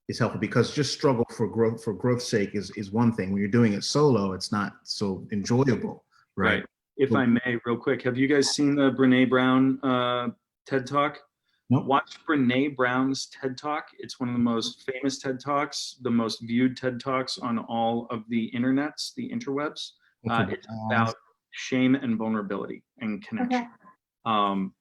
Speaker 4: is helpful, because just struggle for growth's sake is one thing. When you're doing it solo, it's not so enjoyable, right?
Speaker 1: If I may, real quick, have you guys seen the Brene Brown TED Talk?
Speaker 4: Nope.
Speaker 1: Watch Brene Brown's TED Talk. It's one of the most famous TED Talks, the most viewed TED Talks on all of the internets, the interwebs. It's about shame and vulnerability and connection. And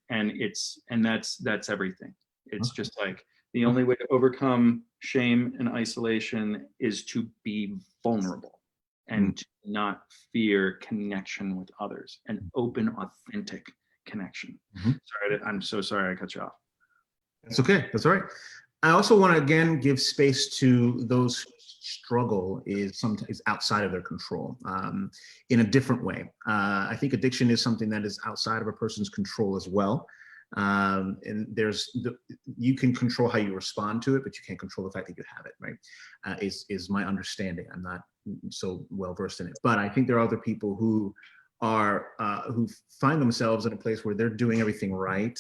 Speaker 1: that's everything. It's just like the only way to overcome shame and isolation is to be vulnerable and to not fear connection with others, and open, authentic connection. I'm so sorry I cut you off.
Speaker 4: That's okay. That's all right. I also want to again give space to those who struggle is outside of their control in a different way. I think addiction is something that is outside of a person's control as well. And you can control how you respond to it, but you can't control the fact that you have it, right? Is my understanding. I'm not so well versed in it, but I think there are other people who find themselves in a place where they're doing everything right,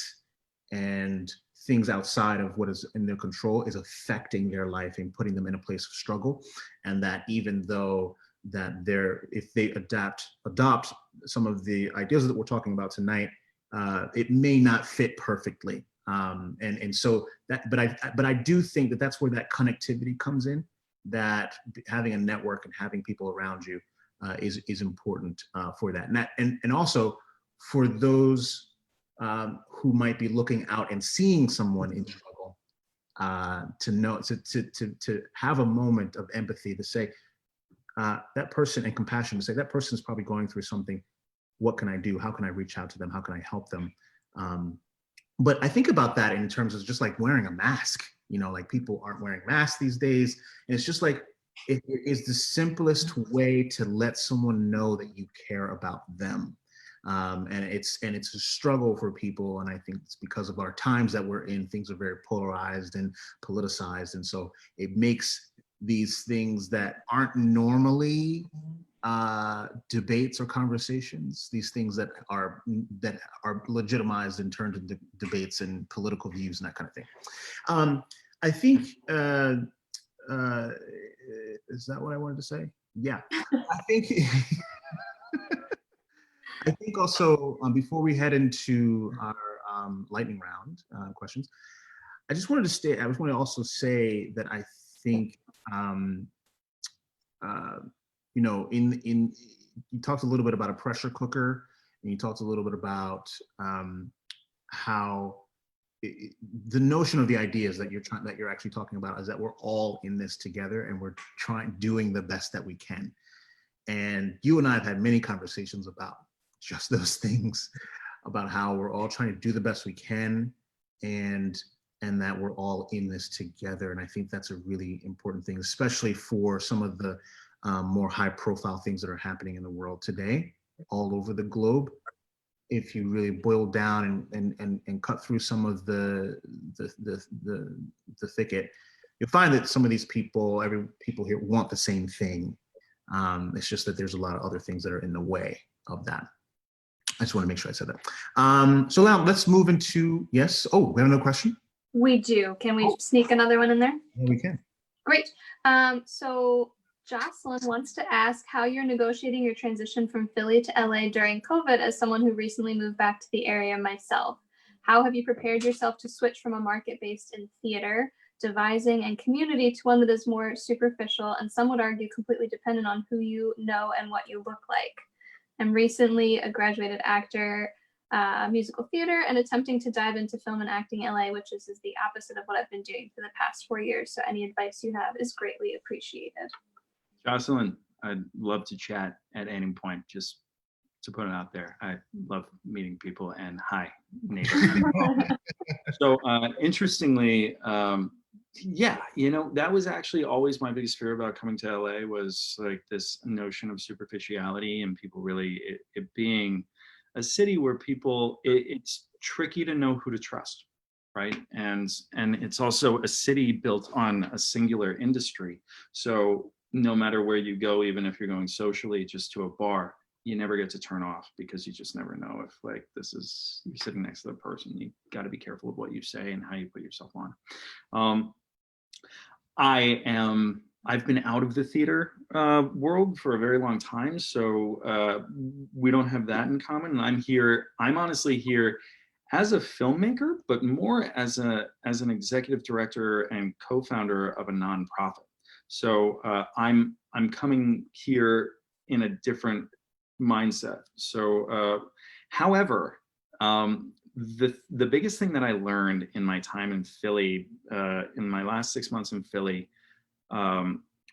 Speaker 4: and things outside of what is in their control is affecting their life and putting them in a place of struggle. And that even though that if they adopt some of the ideas that we're talking about tonight, it may not fit perfectly. And so but I do think that that's where that connectivity comes in, that having a network and having people around you is important for that. And also for those who might be looking out and seeing someone in struggle, to have a moment of empathy, to say that person, and compassion, to say that person is probably going through something. What can I do? How can I reach out to them? How can I help them? But I think about that in terms of just like wearing a mask. Like people aren't wearing masks these days, and it's just like it is the simplest way to let someone know that you care about them. And it's a struggle for people, and I think it's because of our times that we're in. Things are very polarized and politicized, and so it makes these things that aren't normally debates or conversations, these things that are legitimized and turned into debates and political views and that kind of thing. I think is that what I wanted to say? Yeah, I think. I think also, before we head into our lightning round questions, I just wanted to stay. I just want to also say that I think, you know, in you talked a little bit about a pressure cooker, and you talked a little bit about how the notion of the ideas that you're actually talking about is that we're all in this together, and we're doing the best that we can. And you and I have had many conversations about just those things, about how we're all trying to do the best we can, and that we're all in this together. And I think that's a really important thing, especially for some of the more high profile things that are happening in the world today, all over the globe. If you really boil down and cut through some of the thicket, you'll find that some of these people, people here want the same thing. It's just that there's a lot of other things that are in the way of that. I just want to make sure I said that. So now let's move into, yes. Oh, we have another question?
Speaker 2: We do. Can we sneak another one in there?
Speaker 4: Yeah, we can.
Speaker 2: Great. So Jocelyn wants to ask how you're negotiating your transition from Philly to LA during COVID as someone who recently moved back to the area myself. How have you prepared yourself to switch from a market based in theater, devising, and community to one that is more superficial and some would argue completely dependent on who you know and what you look like? I'm recently a graduated actor, musical theater, and attempting to dive into film and acting in LA, which is the opposite of what I've been doing for the past 4 years. So any advice you have is greatly appreciated.
Speaker 1: Jocelyn, I'd love to chat at any point, just to put it out there. I love meeting people, and hi, neighbor. So interestingly, yeah, you know, that was actually always my biggest fear about coming to LA, was like this notion of superficiality and people really, it being a city where people, it's tricky to know who to trust, right? And it's also a city built on a singular industry. So no matter where you go, even if you're going socially just to a bar, you never get to turn off, because you just never know if like you're sitting next to the person. You got to be careful of what you say and how you put yourself on. I've been out of the theater world for a very long time, so we don't have that in common. And I'm honestly here as a filmmaker, but more as an executive director and co-founder of a nonprofit. So I'm coming here in a different mindset. So, however, the biggest thing that I learned in my time in Philly, in my last 6 months in Philly,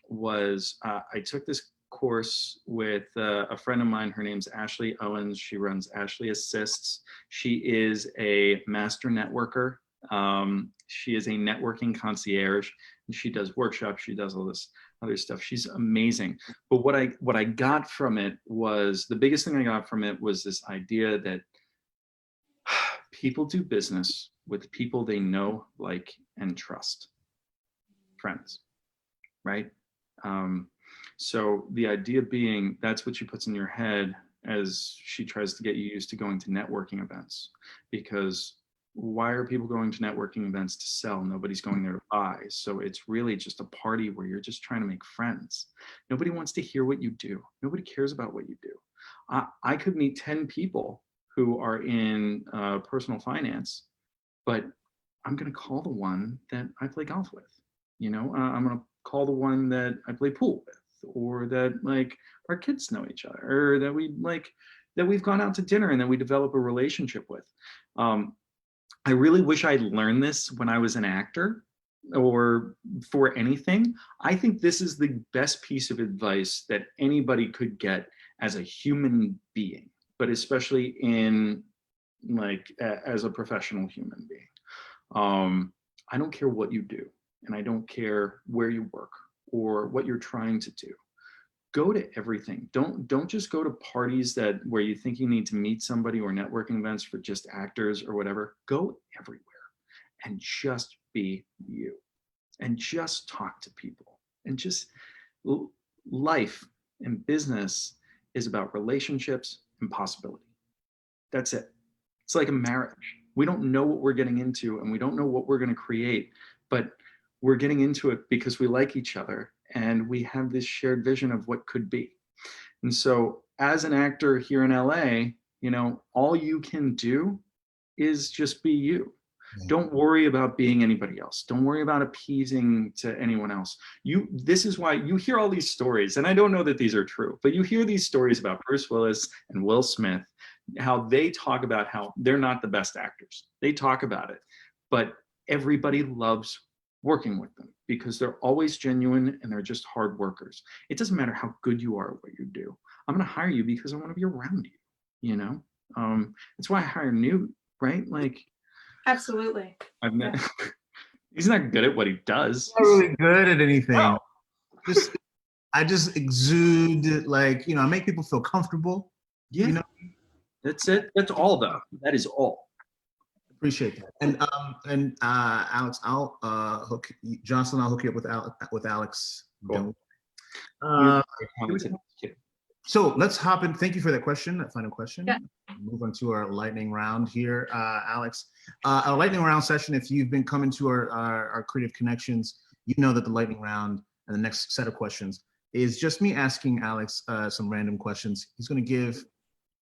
Speaker 1: was I took this course with a friend of mine. Her name's Ashley Owens. She runs Ashley Assists. She is a master networker. She is a networking concierge, and she does workshops. She does all this other stuff. She's amazing. But what I got from it was, the biggest thing I got from it was this idea that people do business with people they know, like, and trust. Friends, right? So the idea being, that's what she puts in your head as she tries to get you used to going to networking events. Because why are people going to networking events? To sell. Nobody's going there to buy. So it's really just a party where you're just trying to make friends. Nobody wants to hear what you do. Nobody cares about what you do. I could meet 10 people who are in personal finance, but I'm going to call the one that I play golf with. You know, I'm going to call the one that I play pool with, or that like our kids know each other, or that we've gone out to dinner and that we develop a relationship with. I really wish I'd learned this when I was an actor, or for anything. I think this is the best piece of advice that anybody could get as a human being, but especially in like as a professional human being. I don't care what you do, and I don't care where you work or what you're trying to do. Go to everything. Don't just go to parties where you think you need to meet somebody, or networking events for just actors or whatever. Go everywhere and just be you, and just talk to people. And just life and business is about relationships and possibility. That's it. It's like a marriage. We don't know what we're getting into, and we don't know what we're going to create, but we're getting into it because we like each other, and we have this shared vision of what could be. And so as an actor here in LA, you know, all you can do is just be you. Don't worry about being anybody else. Don't worry about appeasing to anyone else. This is why you hear all these stories, and I don't know that these are true, but you hear these stories about Bruce Willis and Will Smith, how they talk about how they're not the best actors. They talk about it, but everybody loves working with them because they're always genuine and they're just hard workers. It doesn't matter how good you are at what you do. I'm going to hire you because I want to be around you, you know? That's why I hire new, right? Like,
Speaker 2: Absolutely.
Speaker 1: I've met, he's not good at what he does.
Speaker 4: Not really good at anything.
Speaker 1: No.
Speaker 4: I just exude, like, I make people feel comfortable.
Speaker 1: Yeah. That's it. That's all though. That is all.
Speaker 4: Appreciate that. And Alex, I'll hook Jocelyn. I'll hook you up with Alex.
Speaker 1: Cool.
Speaker 4: So let's hop in. Thank you for that question. That final question.
Speaker 2: Yeah.
Speaker 4: Move on to our lightning round here, Alex. Our lightning round session. If you've been coming to our Creative Connections, you know that the lightning round and the next set of questions is just me asking Alex some random questions. He's going to give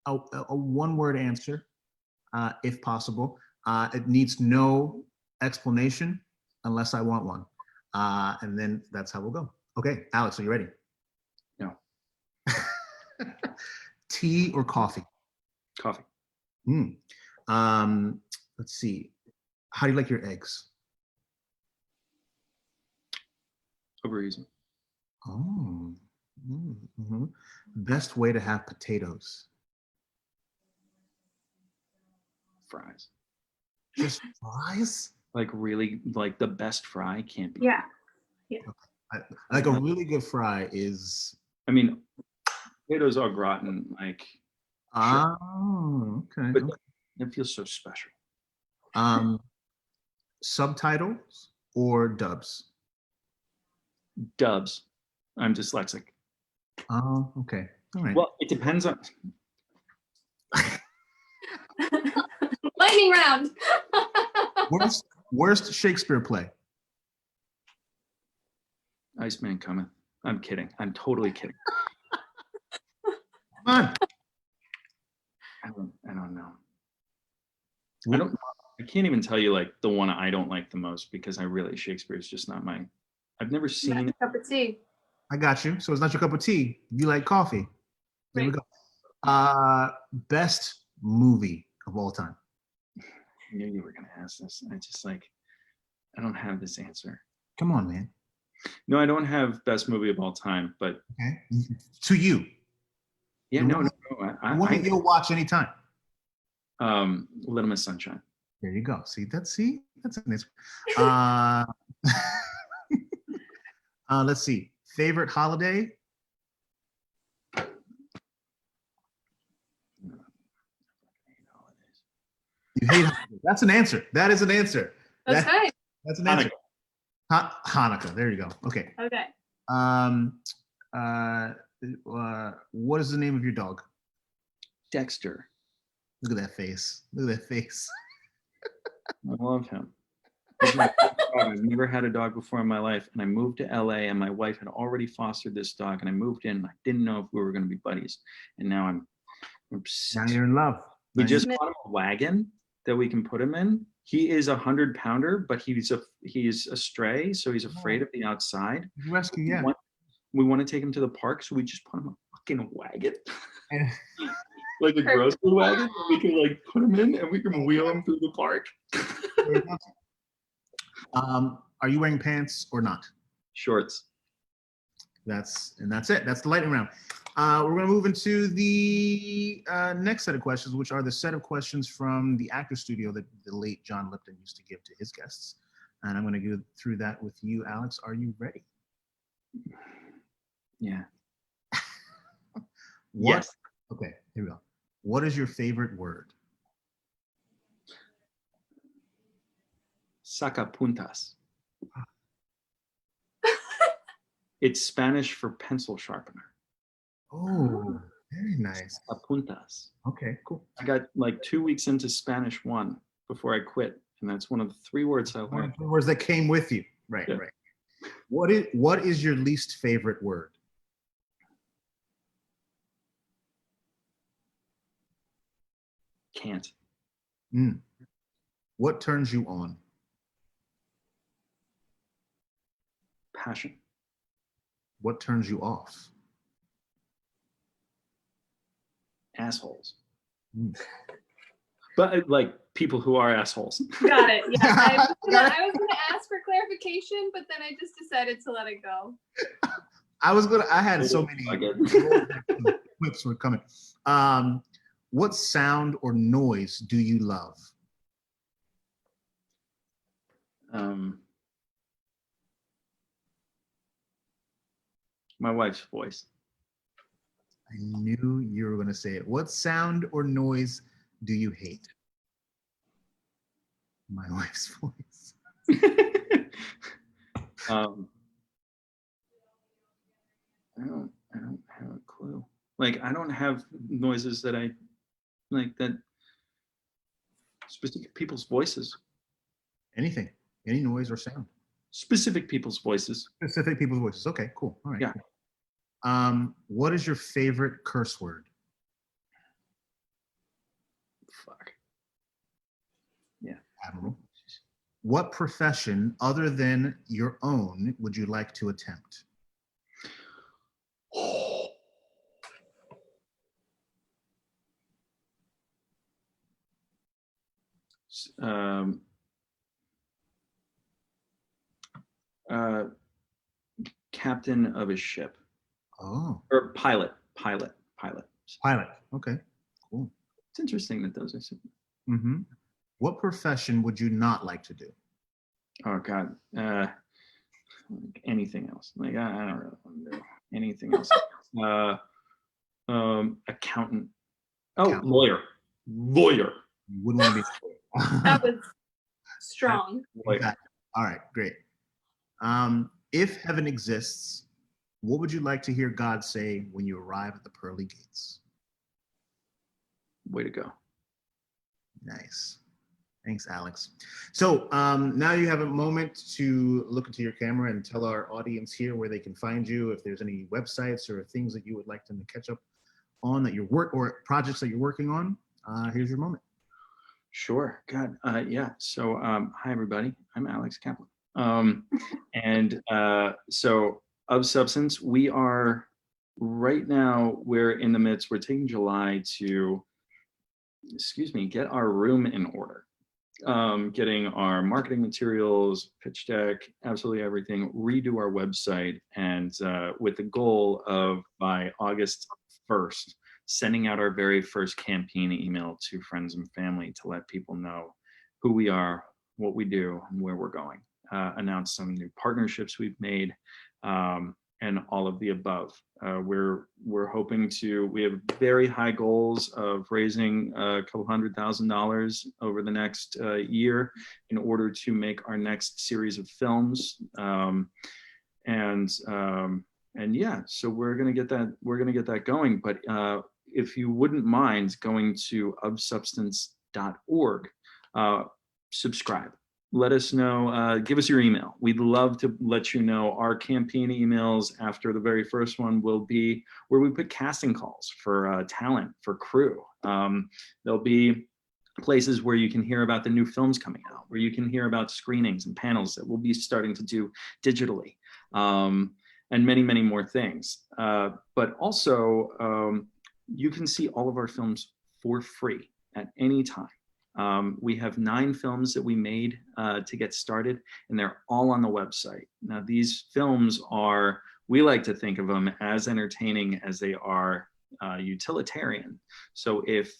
Speaker 4: a one-word answer, if possible. It needs no explanation unless I want one. And then that's how we'll go. Okay, Alex, are you ready?
Speaker 1: No.
Speaker 4: Tea or coffee?
Speaker 1: Coffee.
Speaker 4: Let's see. How do you like your eggs?
Speaker 1: Over easy.
Speaker 4: Oh. Mm-hmm. Best way to have potatoes?
Speaker 1: Fries.
Speaker 4: Just fries?
Speaker 1: Like really, like the best fry can't be.
Speaker 2: Yeah.
Speaker 4: Like a really good fry is.
Speaker 1: I mean, potatoes au gratin, like.
Speaker 4: Oh, okay.
Speaker 1: But it feels so special.
Speaker 4: Subtitles or dubs?
Speaker 1: Dubs. I'm dyslexic.
Speaker 4: Oh, okay. All right.
Speaker 1: Well, it depends on.
Speaker 2: Lightning round.
Speaker 4: Worst Shakespeare play?
Speaker 1: Iceman Cometh. I'm kidding. I'm totally kidding.
Speaker 4: Come on.
Speaker 1: I don't know. I can't even tell you like the one I don't like the most because Shakespeare is just not my. I've never seen it.
Speaker 2: Cup of tea.
Speaker 4: I got you. So it's not your cup of tea. You like coffee. There we go. Best movie of all time?
Speaker 1: I knew you were going to ask this. I don't have this answer.
Speaker 4: Come on, man.
Speaker 1: No, I don't have best movie of all time, but.
Speaker 4: Okay. To you.
Speaker 1: Yeah, no.
Speaker 4: One you'll watch anytime.
Speaker 1: Little Miss Sunshine.
Speaker 4: There you go. That's a nice. Let's see. Favorite holiday? You hate holidays. That's an answer. That is an answer.
Speaker 2: That's right.
Speaker 4: That's an answer. Hanukkah. There you go. Okay.
Speaker 2: Okay.
Speaker 4: What is the name of your dog?
Speaker 1: Dexter.
Speaker 4: Look at that face. Look at that face.
Speaker 1: I love him. I've never had a dog before in my life, and I moved to LA, and my wife had already fostered this dog, and I moved in, and I didn't know if we were going to be buddies, and now I'm obsessed.
Speaker 4: Now you're in love.
Speaker 1: We just bought him a wagon that we can put him in. He is 100-pounder, but he's a stray, so he's afraid of the outside.
Speaker 4: Rescue, yeah.
Speaker 1: We want to take him to the park, so we just put him in a fucking wagon. Like a grocery wagon, we can like put him in and we can wheel him through the park.
Speaker 4: Are you wearing pants or not?
Speaker 1: Shorts.
Speaker 4: That's it. That's the lightning round. We're going to move into the next set of questions, which are the set of questions from the actor studio that the late John Lipton used to give to his guests. And I'm going to go through that with you, Alex. Are you ready?
Speaker 1: Yeah.
Speaker 4: Yes. Okay, here we go. What is your favorite word?
Speaker 1: Sacapuntas. It's Spanish for pencil sharpener.
Speaker 4: Oh, very nice.
Speaker 1: Sacapuntas.
Speaker 4: Okay, cool.
Speaker 1: I got like 2 weeks into Spanish 1 before I quit, and that's one of the 3 words I learned.
Speaker 4: Words that came with you. Right,
Speaker 1: Yeah.
Speaker 4: Right. What is your least favorite word?
Speaker 1: Can't.
Speaker 4: What turns you on?
Speaker 1: Passion.
Speaker 4: What turns you off?
Speaker 1: Assholes.
Speaker 4: Mm.
Speaker 1: But like people who are assholes.
Speaker 2: Got it. Yeah. I was gonna ask for clarification, but then I just decided to let it go.
Speaker 4: I had so many clips were coming. What sound or noise do you love?
Speaker 1: My wife's voice.
Speaker 4: I knew you were going to say it. What sound or noise do you hate? My wife's voice.
Speaker 1: I don't have a clue. Like, I don't have noises that I like, that specific people's voices.
Speaker 4: Anything, any noise or sound.
Speaker 1: Specific people's voices.
Speaker 4: Specific people's voices. Okay, cool. All right.
Speaker 1: Yeah.
Speaker 4: Cool. What is your favorite curse word?
Speaker 1: Fuck. Yeah.
Speaker 4: Admiral. What profession other than your own would you like to attempt?
Speaker 1: Captain of a ship.
Speaker 4: Oh.
Speaker 1: Or pilot.
Speaker 4: Pilot. Okay. Cool.
Speaker 1: It's interesting that those are.
Speaker 4: Mm-hmm. What profession would you not like to do?
Speaker 1: Oh God. Anything else? Like I don't really want to do anything else. Accountant. Oh,
Speaker 4: Accountant.
Speaker 1: lawyer.
Speaker 4: You wouldn't want to be.
Speaker 2: That was strong.
Speaker 4: Exactly. All right, great. If heaven exists, what would you like to hear God say when you arrive at the pearly gates?
Speaker 1: Way to go.
Speaker 4: Nice. Thanks, Alex. So now you have a moment to look into your camera and tell our audience here where they can find you, if there's any websites or things that you would like them to catch up on that your work or projects that you're working on. Here's your moment.
Speaker 1: Sure. God. Yeah. So, hi everybody. I'm Alex Kaplan. So of Substance, we are right now, we're in the midst, we're taking July to, get our room in order. Getting our marketing materials, pitch deck, absolutely everything, redo our website, and with the goal of by August 1st, sending out our very first campaign email to friends and family to let people know who we are, what we do, and where we're going. Announce some new partnerships we've made, and all of the above. We're hoping to, we have very high goals of raising a couple $100,000 over the next year in order to make our next series of films. And yeah, so we're gonna get that going. But if you wouldn't mind going to ofsubstance.org, subscribe. Let us know, give us your email. We'd love to let you know. Our campaign emails after the very first one will be where we put casting calls for talent, for crew. There'll be places where you can hear about the new films coming out, where you can hear about screenings and panels that we'll be starting to do digitally, and many, many more things. But also, you can see all of our films for free at any time. We have 9 films that we made to get started, and they're all on the website. Now, these films are, we like to think of them as entertaining as they are utilitarian. So if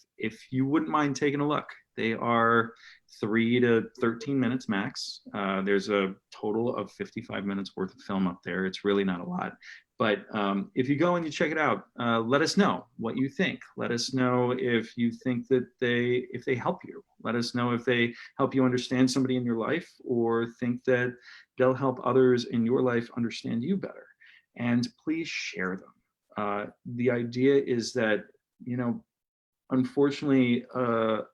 Speaker 1: you wouldn't mind taking a look, they are 3 to 13 minutes max. There's a total of 55 minutes worth of film up there. It's really not a lot. But if you go and you check it out, let us know what you think. Let us know if you think that if they help you. Let us know if they help you understand somebody in your life, or think that they'll help others in your life understand you better. And please share them. The idea is that, unfortunately,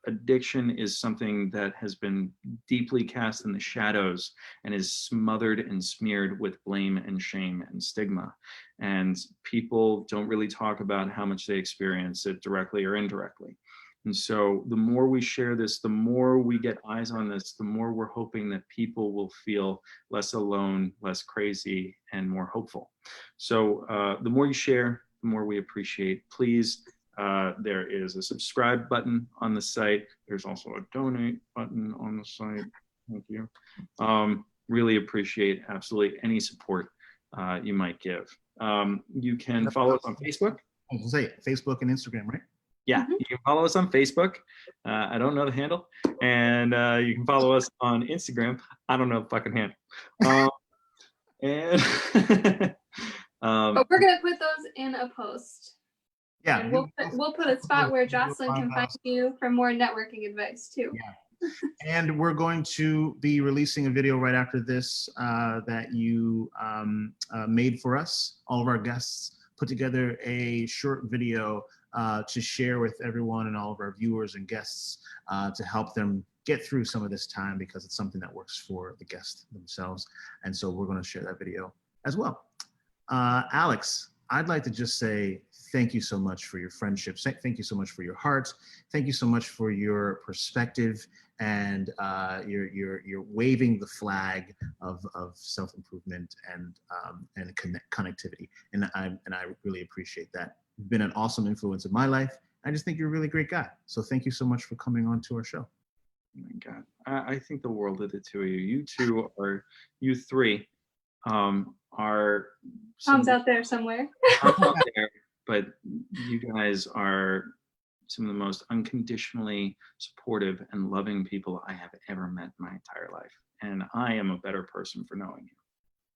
Speaker 1: addiction is something that has been deeply cast in the shadows and is smothered and smeared with blame and shame and stigma. And people don't really talk about how much they experience it directly or indirectly. And so the more we share this, the more we get eyes on this, the more we're hoping that people will feel less alone, less crazy, and more hopeful. So the more you share, the more we appreciate. Please, there is a subscribe button on the site. There's also a donate button on the site. Thank you. Really appreciate absolutely any support you might give. You can follow us on Facebook.
Speaker 4: I was gonna say Facebook and Instagram, right?
Speaker 1: Yeah, you can follow us on Facebook. I don't know the handle. And you can follow us on Instagram. I don't know the fucking handle. And
Speaker 2: but we're gonna put those in a post.
Speaker 4: Yeah,
Speaker 2: and we'll put a spot where Jocelyn can find you for more networking advice too.
Speaker 4: Yeah. And we're going to be releasing a video right after this that you made for us. All of our guests put together a short video to share with everyone and all of our viewers and guests to help them get through some of this time, because it's something that works for the guests themselves. And so we're going to share that video as well. Alex, I'd like to just say thank you so much for your friendship. Thank you so much for your heart. Thank you so much for your perspective and you're waving the flag of self-improvement and connectivity. And I really appreciate that. You've been an awesome influence in my life. I just think you're a really great guy. So thank you so much for coming on to our show.
Speaker 1: Oh my God, I think the world of the two of you. You three are
Speaker 2: Tom's out there somewhere.
Speaker 1: Tom's out there, but you guys are some of the most unconditionally supportive and loving people I have ever met in my entire life. And I am a better person for knowing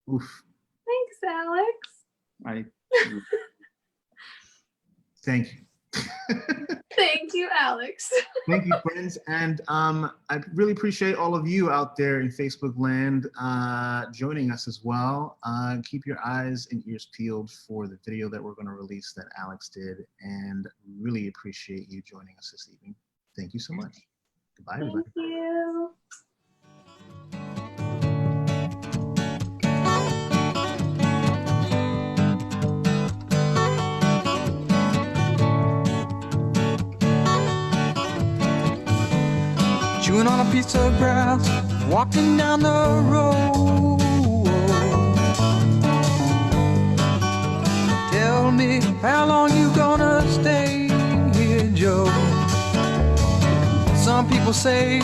Speaker 1: you.
Speaker 4: Oof.
Speaker 2: Thanks, Alex.
Speaker 4: Thank you.
Speaker 2: Thank you, Alex.
Speaker 4: Thank you, friends. And I really appreciate all of you out there in Facebook land joining us as well. Keep your eyes and ears peeled for the video that we're going to release that Alex did. And really appreciate you joining us this evening. Thank you so much. Goodbye, everybody.
Speaker 2: Thank you.
Speaker 3: Chewing on a piece of grass, walking down the road. Tell me, how long you gonna stay here, Joe? Some people say